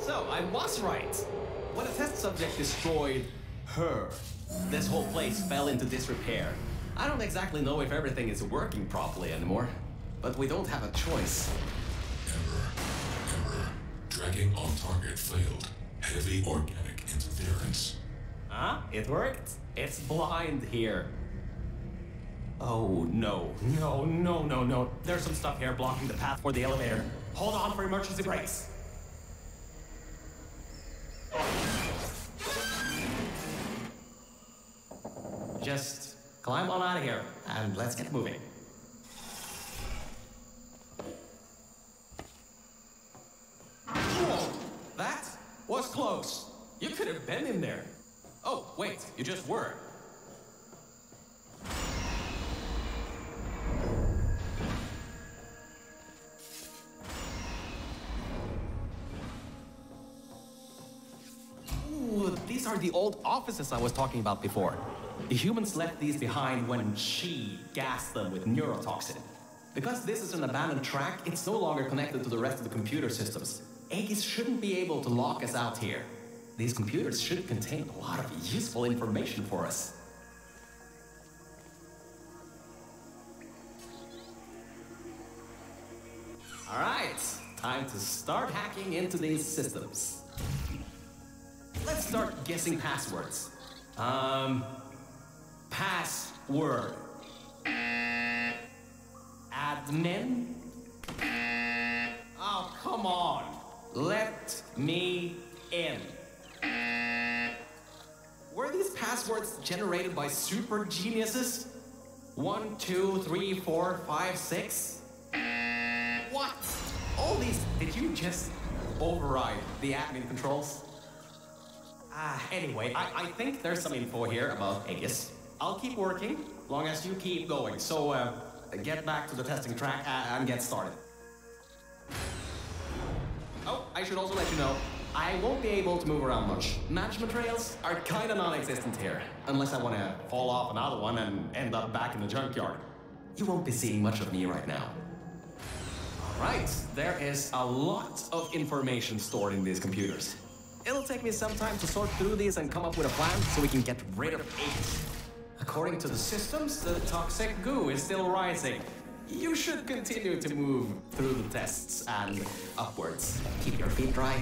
So, I was right. When a test subject destroyed her, this whole place fell into disrepair. I don't exactly know if everything is working properly anymore, but we don't have a choice. Error. Tracking on target failed. Heavy organic interference. Huh? It worked? It's blind here. Oh, no. No. There's some stuff here blocking the path for the elevator. Hold on for emergency brakes. Just climb on out of here, and let's get moving. Whoa! That was close. You could have been in there. Oh, wait, you just were. Ooh, these are the old offices I was talking about before. The humans left these behind when she gassed them with neurotoxin. Because this is an abandoned track, it's no longer connected to the rest of the computer systems. Aegis shouldn't be able to lock us out here. These computers should contain a lot of useful information for us. Alright, time to start hacking into these systems. Let's start guessing passwords. Password. Admin? Oh, come on. Let me in. Were these passwords generated by super geniuses? 1, 2, 3, 4, 5, 6? What? All these, did you just override the admin controls? Anyway, I think there's some info here about Aegis. I'll keep working, long as you keep going. So, get back to the testing track and get started. Oh, I should also let you know, I won't be able to move around much. Management rails are kinda non-existent here, unless I wanna fall off another one and end up back in the junkyard. You won't be seeing much of me right now. Alright, there is a lot of information stored in these computers. It'll take me some time to sort through these and come up with a plan so we can get rid of Aegis. According to the systems, the toxic goo is still rising. You should continue to move through the tests and upwards. Keep your feet dry.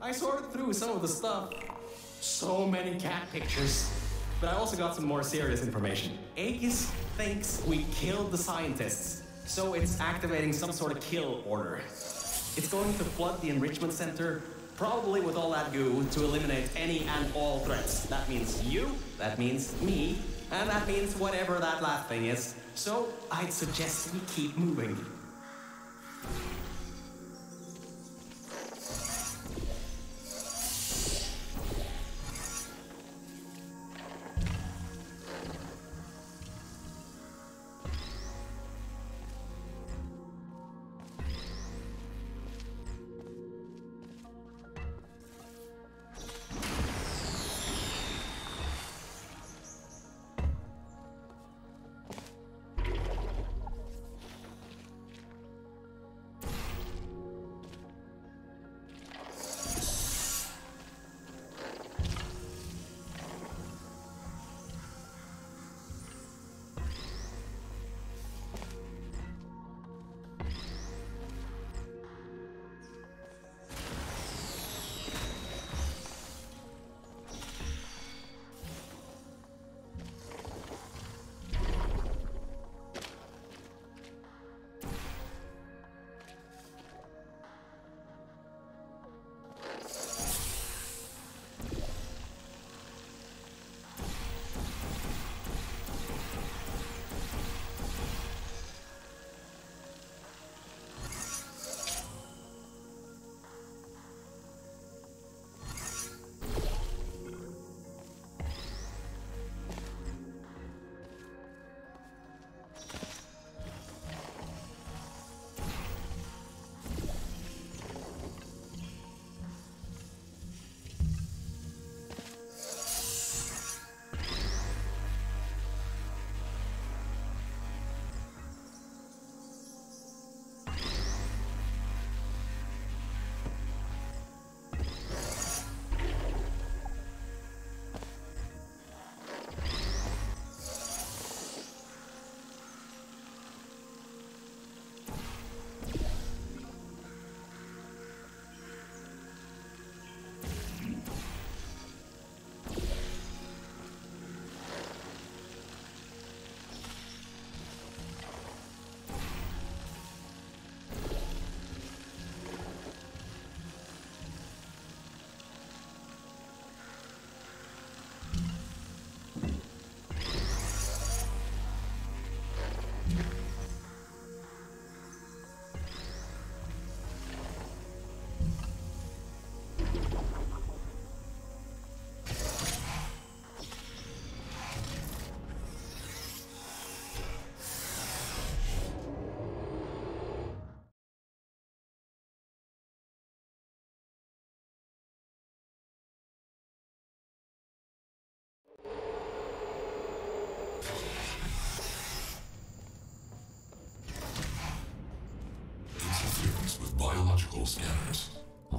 I sorted through some of the stuff. So many cat pictures. But I also got some more serious information. Aegis thinks we killed the scientists, so it's activating some sort of kill order. It's going to flood the enrichment center, probably with all that goo, to eliminate any and all threats. That means you, that means me, and that means whatever that last thing is. So I'd suggest we keep moving.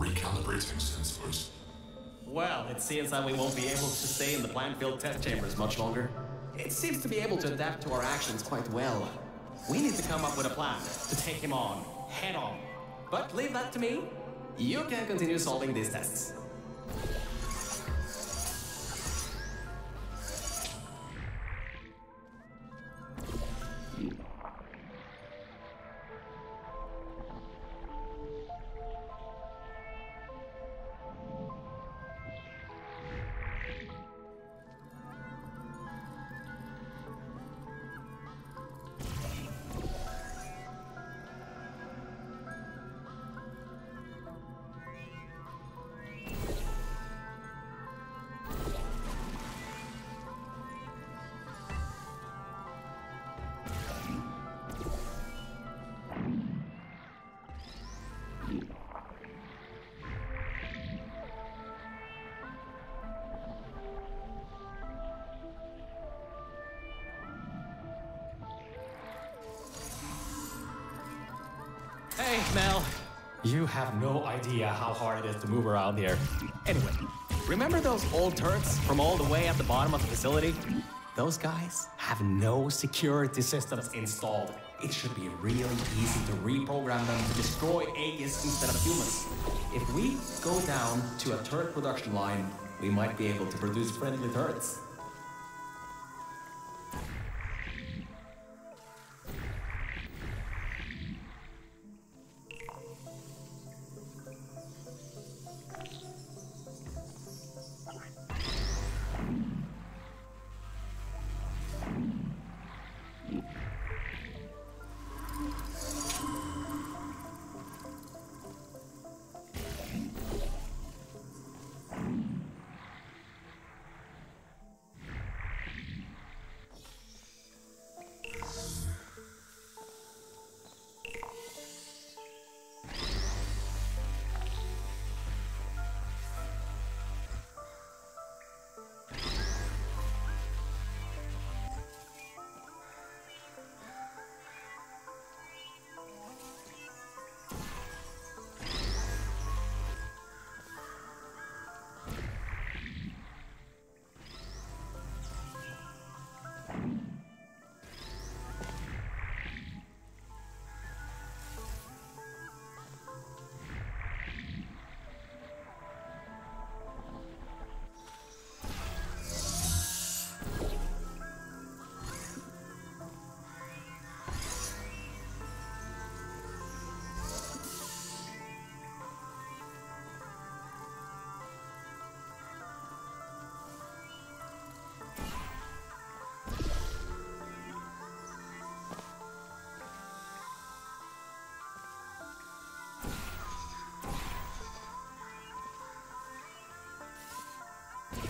recalibrating sensors. Well, it seems that we won't be able to stay in the plant-filled test chambers much longer. It seems to be able to adapt to our actions quite well. We need to come up with a plan to take him on, head on. But leave that to me. You can continue solving these tests. Hey, Mel. You have no idea how hard it is to move around here. Anyway, remember those old turrets from all the way at the bottom of the facility? Those guys have no security systems installed. It should be really easy to reprogram them to destroy Aegis instead of humans. If we go down to a turret production line, we might be able to produce friendly turrets.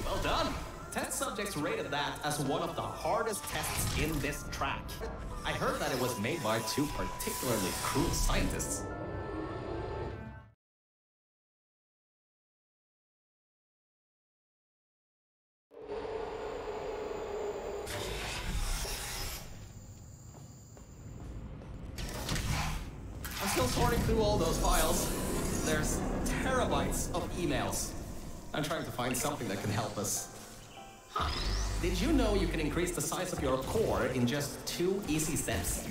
Well done! Test subjects rated that as one of the hardest tests in this track. I heard that it was made by two particularly crude scientists. I'm still sorting through all those files. There's terabytes of emails. I'm trying to find something that can help us. Huh. Did you know you can increase the size of your core in just 2 easy steps?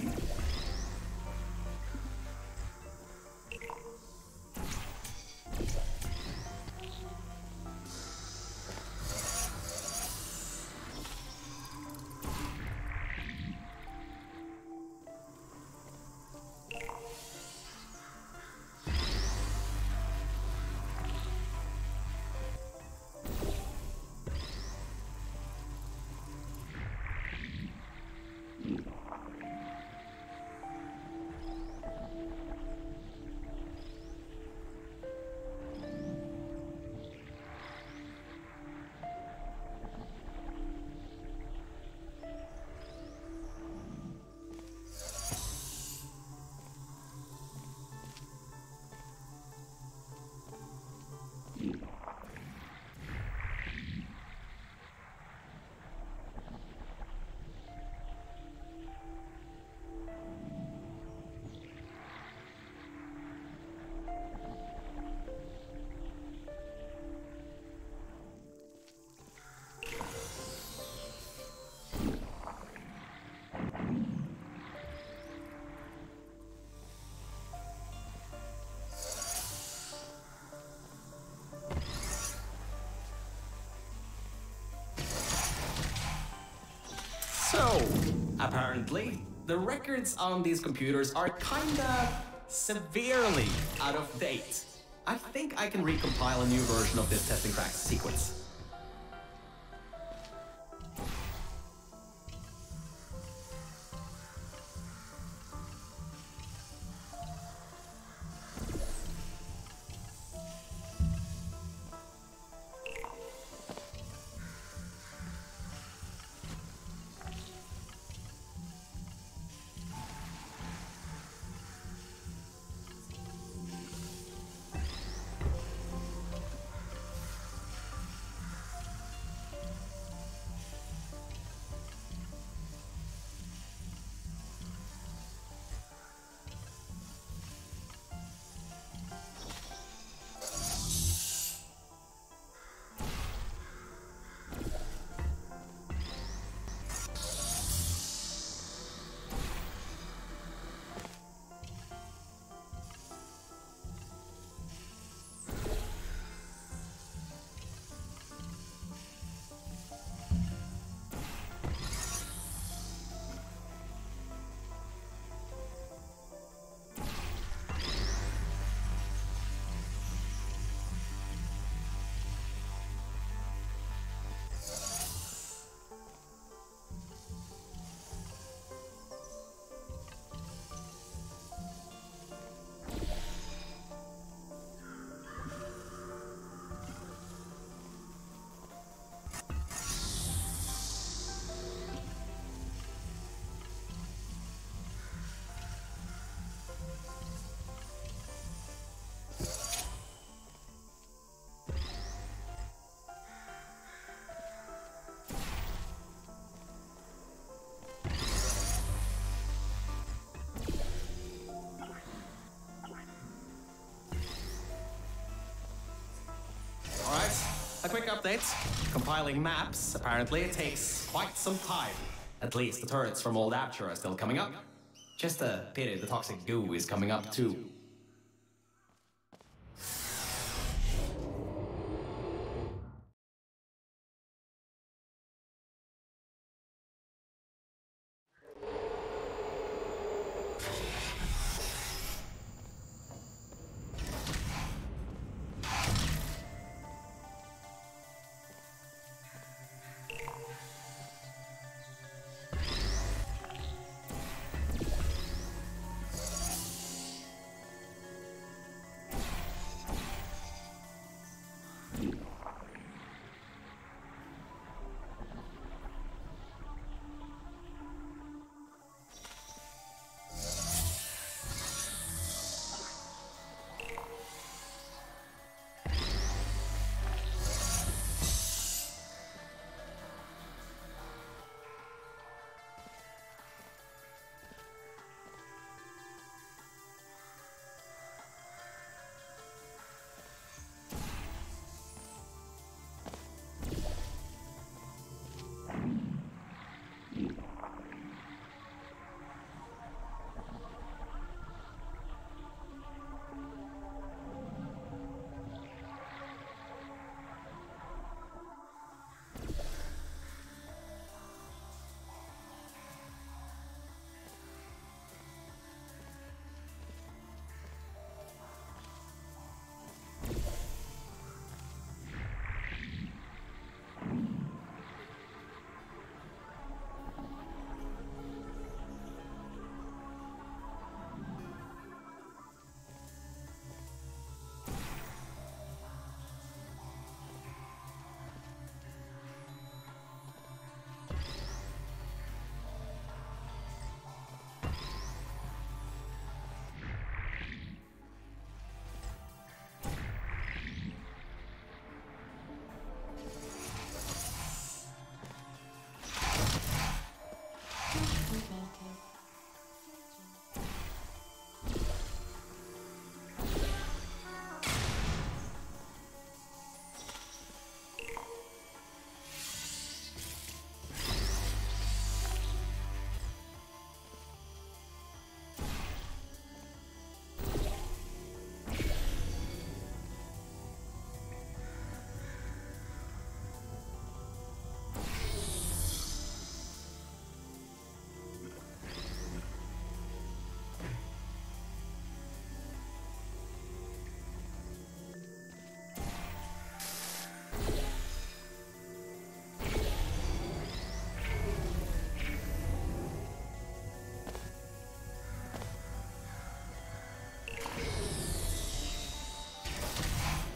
Apparently, the records on these computers are kinda severely out of date. I think I can recompile a new version of this testing track sequence. A quick update. Compiling maps, apparently, it takes quite some time. At least the turrets from Old Aperture are still coming up. Just a pity the toxic goo is coming up too.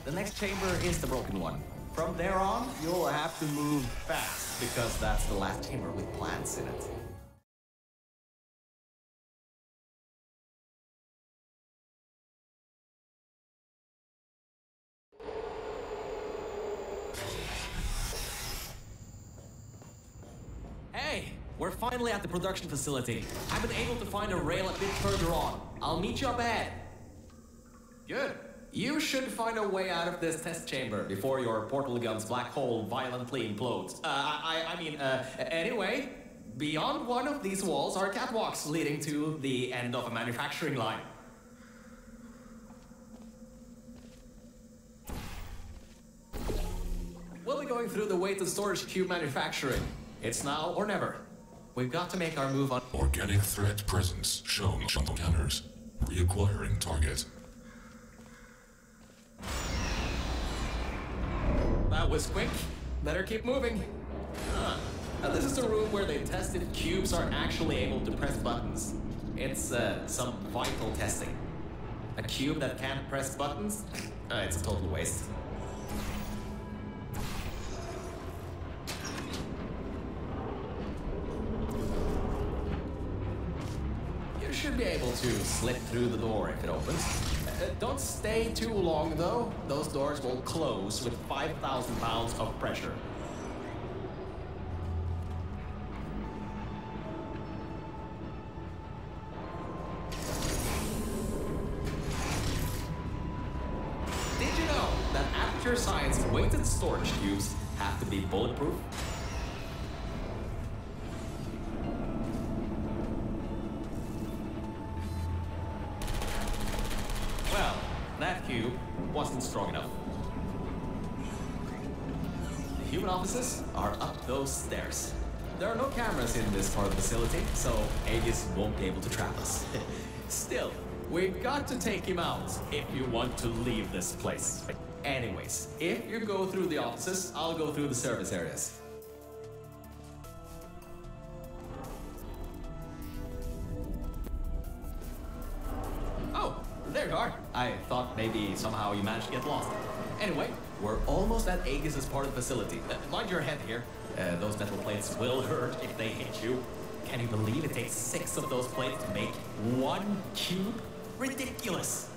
The next chamber is the broken one. From there on, you'll have to move fast, because that's the last chamber with plants in it. Hey, we're finally at the production facility. I've been able to find a rail a bit further on. I'll meet you up ahead. Good. You should find a way out of this test chamber before your portal gun's black hole violently implodes. Anyway, beyond one of these walls are catwalks leading to the end of a manufacturing line. We'll be going through the weighted storage cube manufacturing. It's now or never. We've got to make our move on. Organic threat presence shown on scanners. Reacquiring target. That was quick. Better keep moving. Now this is the room where they tested cubes are actually able to press buttons. It's some vital testing. A cube that can't press buttons? It's a total waste. You should be able to slip through the door if it opens. Don't stay too long, though. Those doors will close with 5,000 pounds of pressure. Did you know that Aperture Science weighted storage cubes have to be bulletproof? Well, that cube wasn't strong enough. The human offices are up those stairs. There are no cameras in this part of the facility, so Aegis won't be able to trap us. Still, we've got to take him out if you want to leave this place. Anyways, if you go through the offices, I'll go through the service areas. There you are. I thought maybe somehow you managed to get lost. Anyway, we're almost at Aegis' part of the facility. Mind your head here. Those metal plates will hurt if they hit you. Can you believe it takes 6 of those plates to make 1 cube? Ridiculous.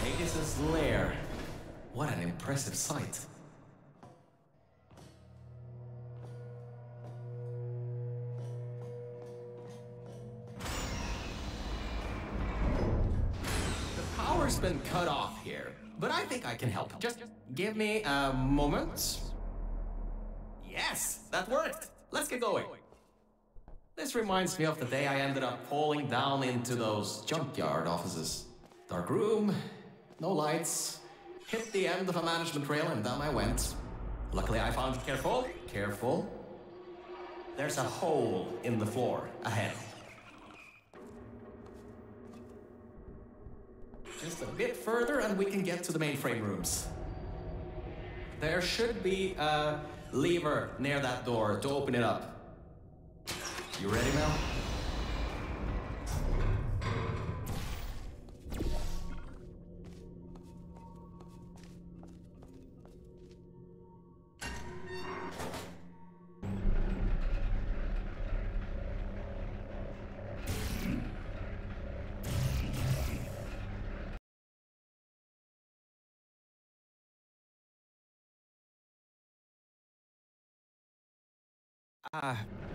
Aegis' lair. What an impressive sight. The power's been cut off here, but I think I can help. Just give me a moment. Yes, that worked. Let's get going. This reminds me of the day I ended up falling down into those junkyard offices. Dark room, no lights, hit the end of a management rail and down I went. Luckily I found, careful. There's a hole in the floor ahead. Just a bit further and we can get to the mainframe rooms. There should be a lever near that door to open it up. You ready, Mel?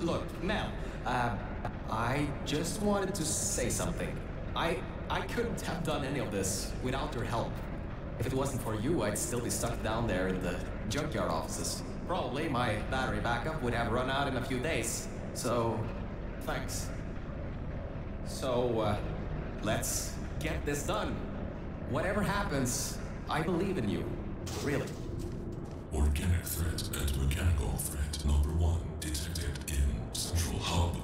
Look, Mel, I just wanted to say something. I couldn't have done any of this without your help. If it wasn't for you, I'd still be stuck down there in the junkyard offices. Probably my battery backup would have run out in a few days. So, thanks. So, let's get this done. Whatever happens, I believe in you. Really. Organic threat and mechanical threat number 1 detected in Central Hub.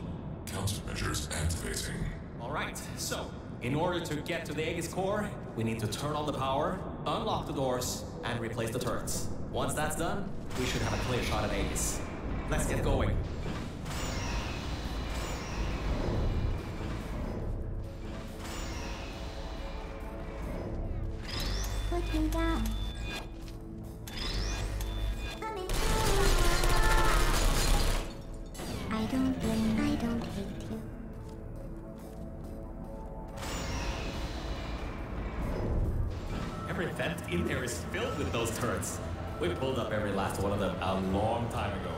Countermeasures activating. Alright, so, in order to get to the Aegis core, we need to turn on the power, unlock the doors, and replace the turrets. Once that's done, we should have a clear shot at Aegis. Let's get going. Put me down. I don't blame, I don't hate you. Every vent in there is filled with those turrets. We pulled up every last one of them a long time ago.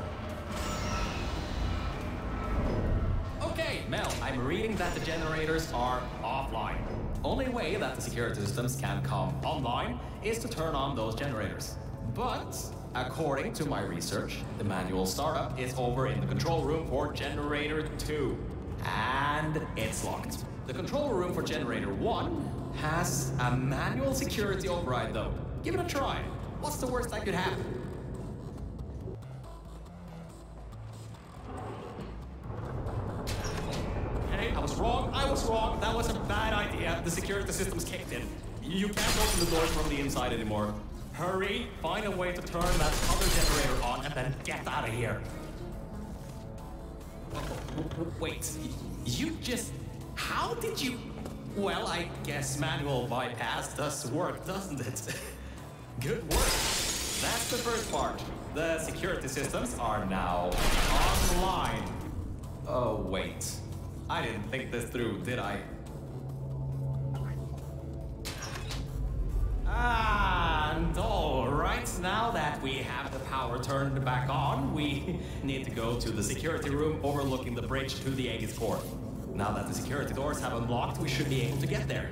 Okay, Mel, I'm reading that the generators are offline. Only way that the security systems can come online is to turn on those generators. But, according to my research, the manual startup is over in the control room for generator 2. And it's locked. The control room for generator 1 has a manual security override though. Give it a try. What's the worst that could happen? Hey, I was wrong. That was a bad idea. The security system's kicked in. You can't open the doors from the inside anymore. Hurry, find a way to turn that other generator on and then get out of here. Wait, you just... How did you... Well, I guess manual bypass does work, doesn't it? Good work. That's the first part. The security systems are now online. Oh, wait. I didn't think this through, did I? And alright, now that we have the power turned back on, we need to go to the security room overlooking the bridge to the Aegis core. Now that the security doors have unlocked, we should be able to get there.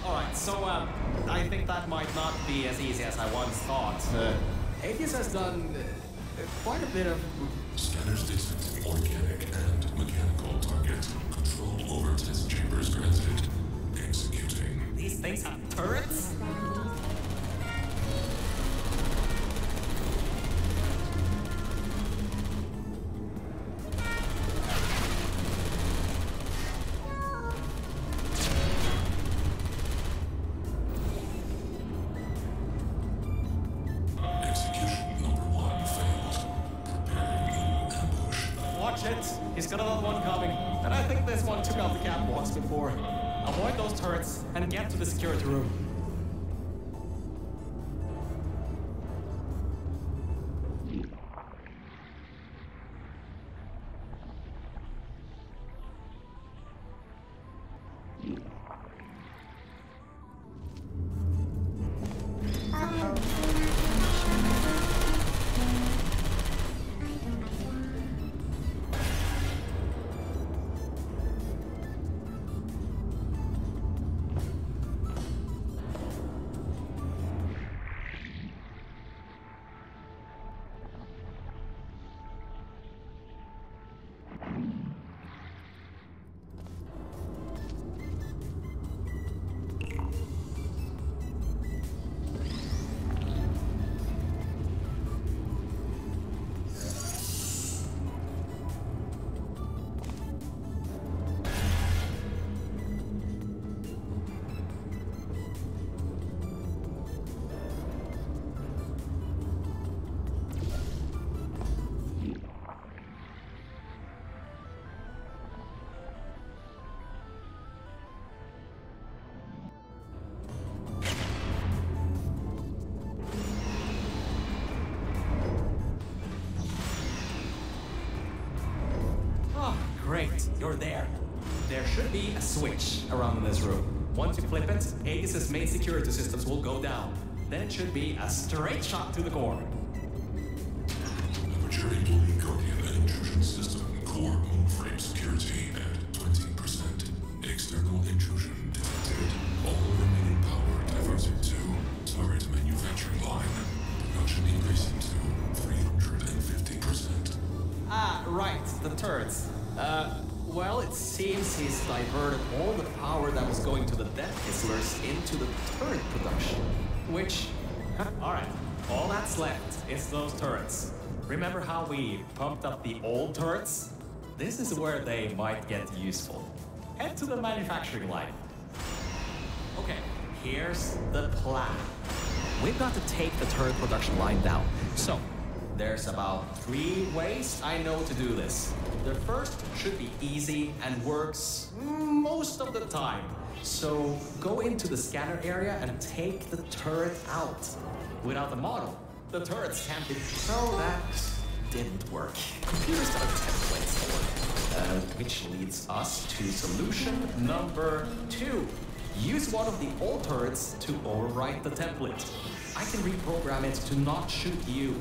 Alright, so I think that might not be as easy as I once thought. Aegis has done quite a bit of... Scanners detect organic and mechanical target. Control over test chambers granted. Executing. These things have turrets? He's got another one coming, and I think this one took out the catwalks before. Avoid those turrets and get to the security room. Great, you're there. There should be a switch around in this room. Once you flip it, Aegis' main security systems will go down. Then it should be a straight shot to the core. Aperture employee guardian and intrusion system. Core moonframe security at 20%. External intrusion detected. All remaining power diverted to turret manufacturing line. Production increasing to 350%. Ah, right, the turrets. Well, it seems he's diverted all the power that was going to the Death Kisslers into the turret production. Which, alright, all that's left is those turrets. Remember how we pumped up the old turrets? This is where they might get useful. Head to the manufacturing line. Okay, here's the plan. We've got to take the turret production line down. So, there's about 3 ways I know to do this. The first should be easy and works most of the time. So go into the scanner area and take the turret out. Without the model, the turrets can't be... So that didn't work. Computers are templates for it. Which leads us to solution number 2. Use one of the old turrets to overwrite the template. I can reprogram it to not shoot you.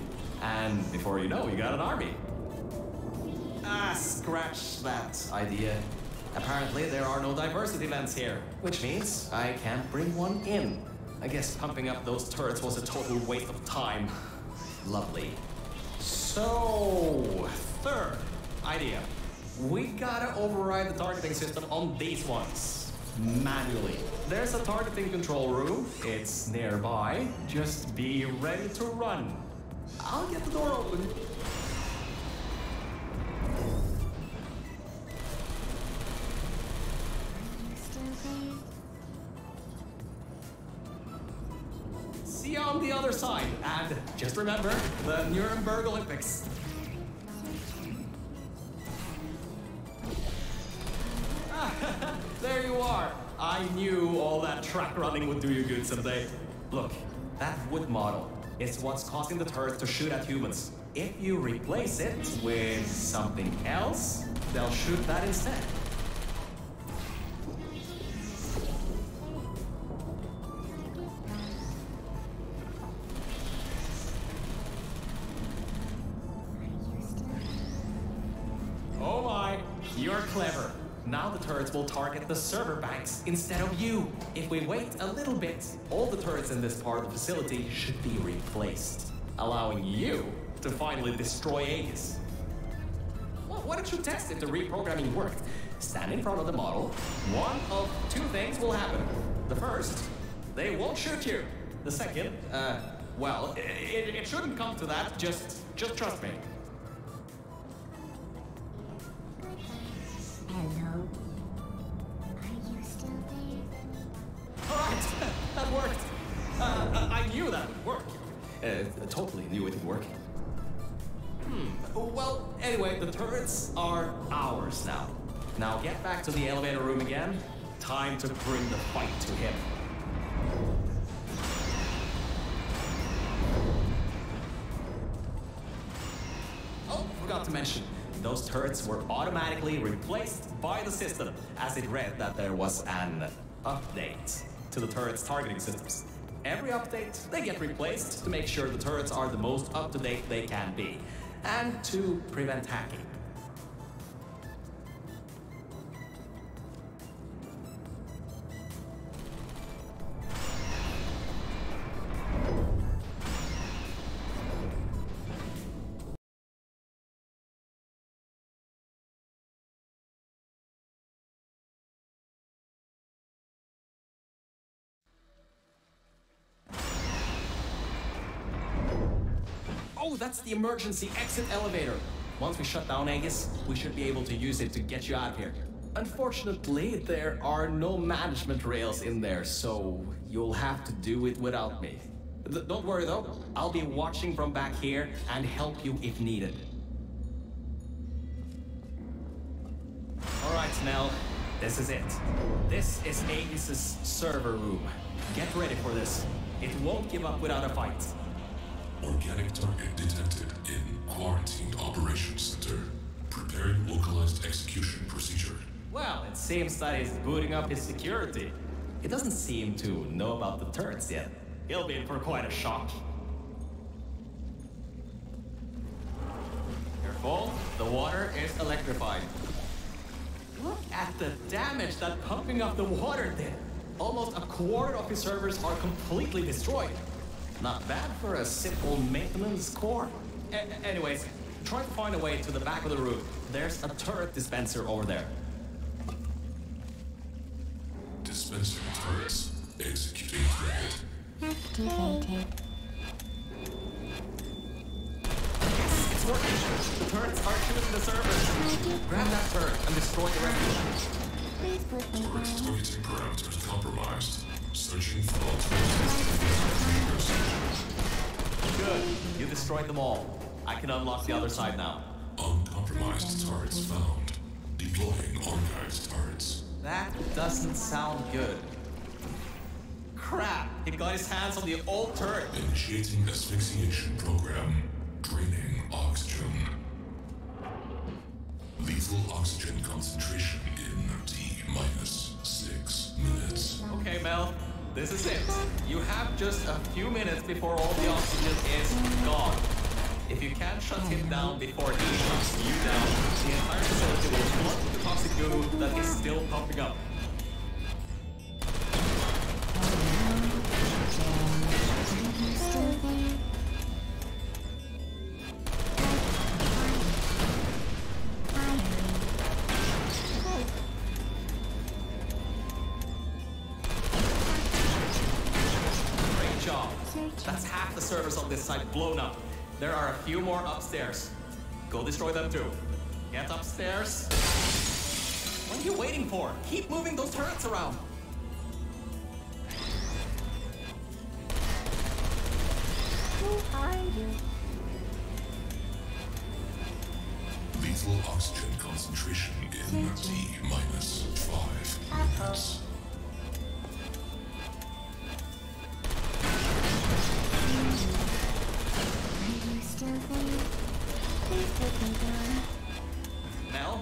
And before you know, you got an army. Ah, scratch that idea. Apparently, there are no diversity events here, which means I can't bring one in. I guess pumping up those turrets was a total waste of time. Lovely. So, third idea. We gotta override the targeting system on these ones. Manually. There's a targeting control room. It's nearby. Just be ready to run. I'll get the door open. See you on the other side. And just remember, the Nuremberg Olympics. There you are. I knew all that track running would do you good someday. Look, that wood model is what's causing the turrets to shoot at humans. If you replace it with something else, they'll shoot that instead. Oh my, you're clever. Now the turrets will target the server banks instead of you. If we wait a little bit, all the turrets in this part of the facility should be replaced, allowing you to finally destroy Aegis. Well, why don't you test if the reprogramming worked? Stand in front of the model. One of 2 things will happen. The first, they won't shoot you. The second, well, it shouldn't come to that. Just trust me. Hello? Are you still there? Alright, that worked. I knew that would work. Totally knew it would work. Well, anyway, the turrets are ours now. Now get back to the elevator room again. Time to bring the fight to him. Oh, forgot to mention. Those turrets were automatically replaced by the system, as it read that there was an update to the turret's targeting systems. Every update, they get replaced to make sure the turrets are the most up-to-date they can be, and to prevent hacking. Oh, that's the emergency exit elevator. Once we shut down Aegis, we should be able to use it to get you out of here. Unfortunately, there are no management rails in there, so you'll have to do it without me. Don't worry though, I'll be watching from back here and help you if needed. Alright, Nell, this is it. This is Aegis' server room. Get ready for this. It won't give up without a fight. Organic target detected in Quarantined Operations Center. Preparing localized execution Well, it seems that he's booting up his security. He doesn't seem to know about the turrets yet. He'll be in for quite a shock. Careful, the water is electrified. Look at the damage that pumping up the water did. Almost a quarter of his servers are completely destroyed. Not bad for a simple maintenance core. Anyways, try to find a way to the back of the room. There's a turret dispenser over there. Dispensing turrets. Executing threat. Activated. It's working. The turrets are shooting the servers. Grab that turret and destroy the rest. Please put me Turret down. targeting parameters compromised. Searching for alternatives. Good. You destroyed them all. I can unlock the other side now. Uncompromised turrets found. Deploying archived turrets. That doesn't sound good. Crap! He got his hands on the old turret. Initiating asphyxiation program. Draining oxygen. Lethal oxygen concentration in T-minus 6 minutes. Okay, Mel. This is it. You have just a few minutes before all the oxygen is gone. If you can't shut him down before he shuts you down, the entire facility will flood with the toxic goo that is still pumping up. Still there. Great job. That's half the servers on this site blown up. There are a few more upstairs. Go destroy them too. Get upstairs. What are you waiting for? Keep moving those turrets around. Who are you? Lethal oxygen concentration in T-minus 5 minutes. Are you still there? Please put me down. Mel,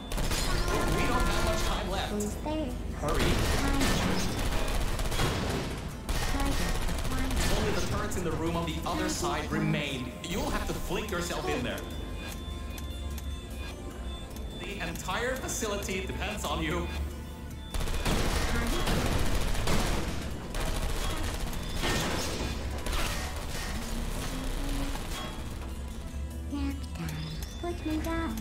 we don't have much time left. Who's there? Hurry. Target. Only the turrets in the room on the other side remain. You'll have to fling yourself in there. The entire facility depends on you. Nap time. Put me down.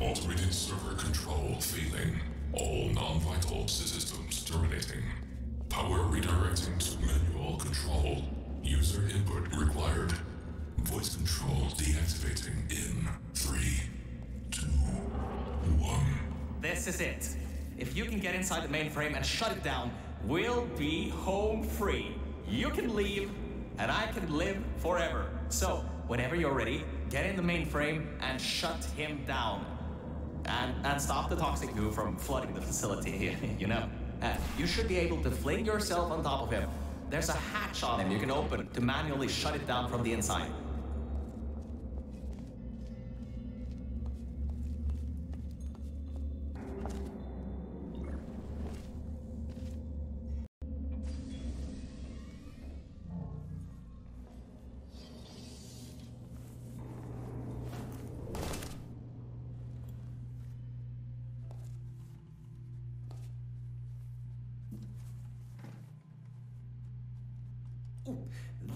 Automated server control failing. All non-vital systems terminating. Power redirecting to manual control. User input required. Voice control deactivating in 3, 2, 1. This is it. If you can get inside the mainframe and shut it down, we'll be home free. You can leave, and I can live forever. So, whenever you're ready, get in the mainframe and shut him down. And stop the toxic goo from flooding the facility, you know. You should be able to fling yourself on top of him. There's a hatch on him you can open to manually shut it down from the inside.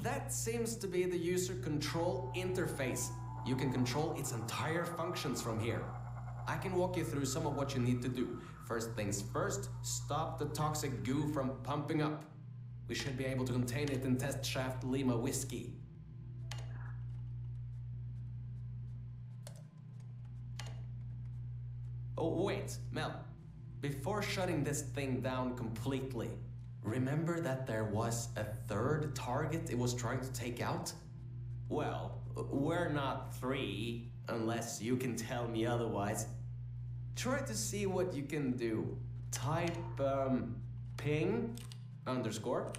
That seems to be the user control interface. You can control its entire functions from here. I can walk you through some of what you need to do. First things first, stop the toxic goo from pumping up. We should be able to contain it in Test Shaft Lima Whiskey. Oh, wait, Mel. Before shutting this thing down completely, remember that there was a third target it was trying to take out? Well, we're not three, unless you can tell me otherwise. Try to see what you can do. Type, ping, _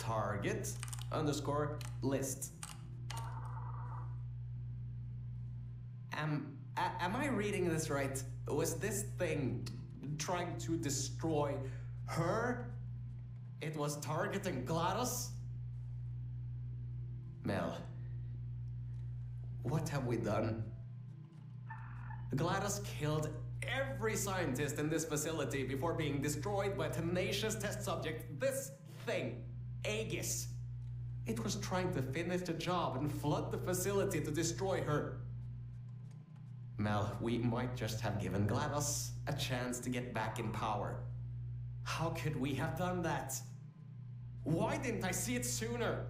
target underscore list. Am I reading this right? Was this thing trying to destroy her? It was targeting GLaDOS? Mel, what have we done? GLaDOS killed every scientist in this facility before being destroyed by a tenacious test subject. This thing, Aegis. It was trying to finish the job and flood the facility to destroy her. Mel, we might just have given GLaDOS a chance to get back in power. How could we have done that? Why didn't I see it sooner?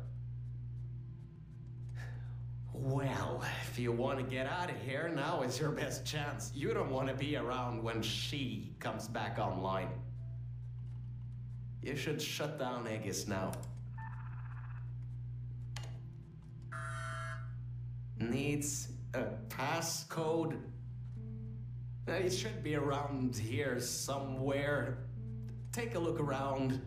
Well, if you want to get out of here, now is your best chance. You don't want to be around when she comes back online. You should shut down Aegis now. Needs a passcode. It should be around here somewhere. Take a look around.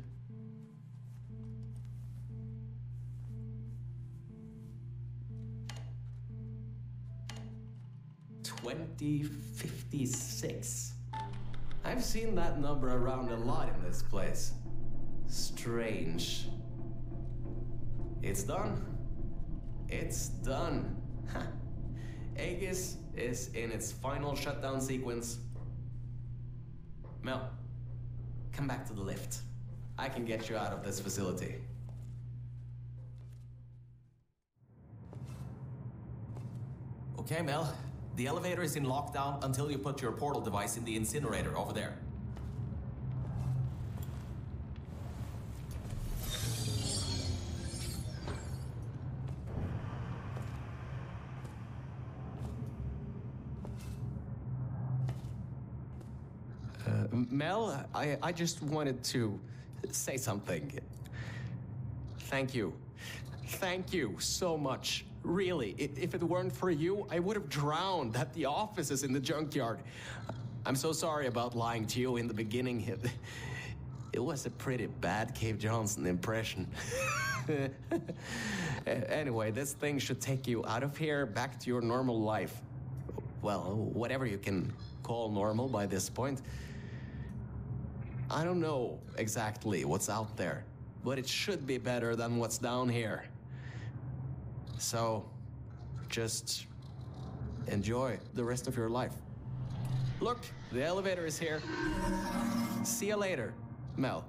$2056. I've seen that number around a lot in this place. Strange. It's done. It's done. Aegis is in its final shutdown sequence. Mel, come back to the lift. I can get you out of this facility. Okay, Mel. The elevator is in lockdown until you put your portal device in the incinerator over there. Mel, I just wanted to say something. Thank you. Thank you so much. Really, if it weren't for you, I would have drowned at the offices in the junkyard. I'm so sorry about lying to you in the beginning. It was a pretty bad Cave Johnson impression. Anyway, this thing should take you out of here, back to your normal life. Well, whatever you can call normal by this point. I don't know exactly what's out there, but it should be better than what's down here. So, just enjoy the rest of your life. Look, the elevator is here. See you later, Mel.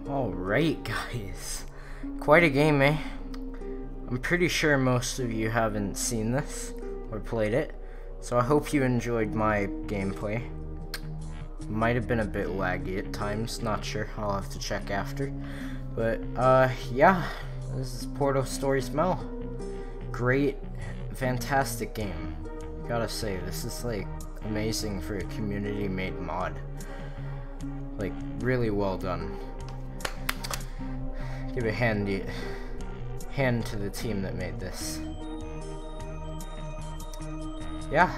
Alright guys, quite a game, eh? I'm pretty sure most of you haven't seen this or played it, so I hope you enjoyed my gameplay. Might have been a bit laggy at times, not sure, I'll have to check after. But yeah, this is Portal Stories Mel. Great, fantastic game. Gotta say, this is like amazing for a community made mod. Like, really well done. Give a hand to the team that made this. Yeah.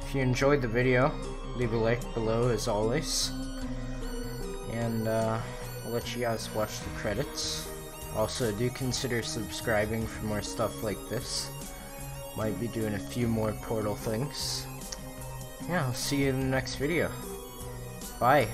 If you enjoyed the video, leave a like below as always. And I'll let you guys watch the credits. Also, do consider subscribing for more stuff like this. Might be doing a few more Portal things. Yeah, I'll see you in the next video. Bye.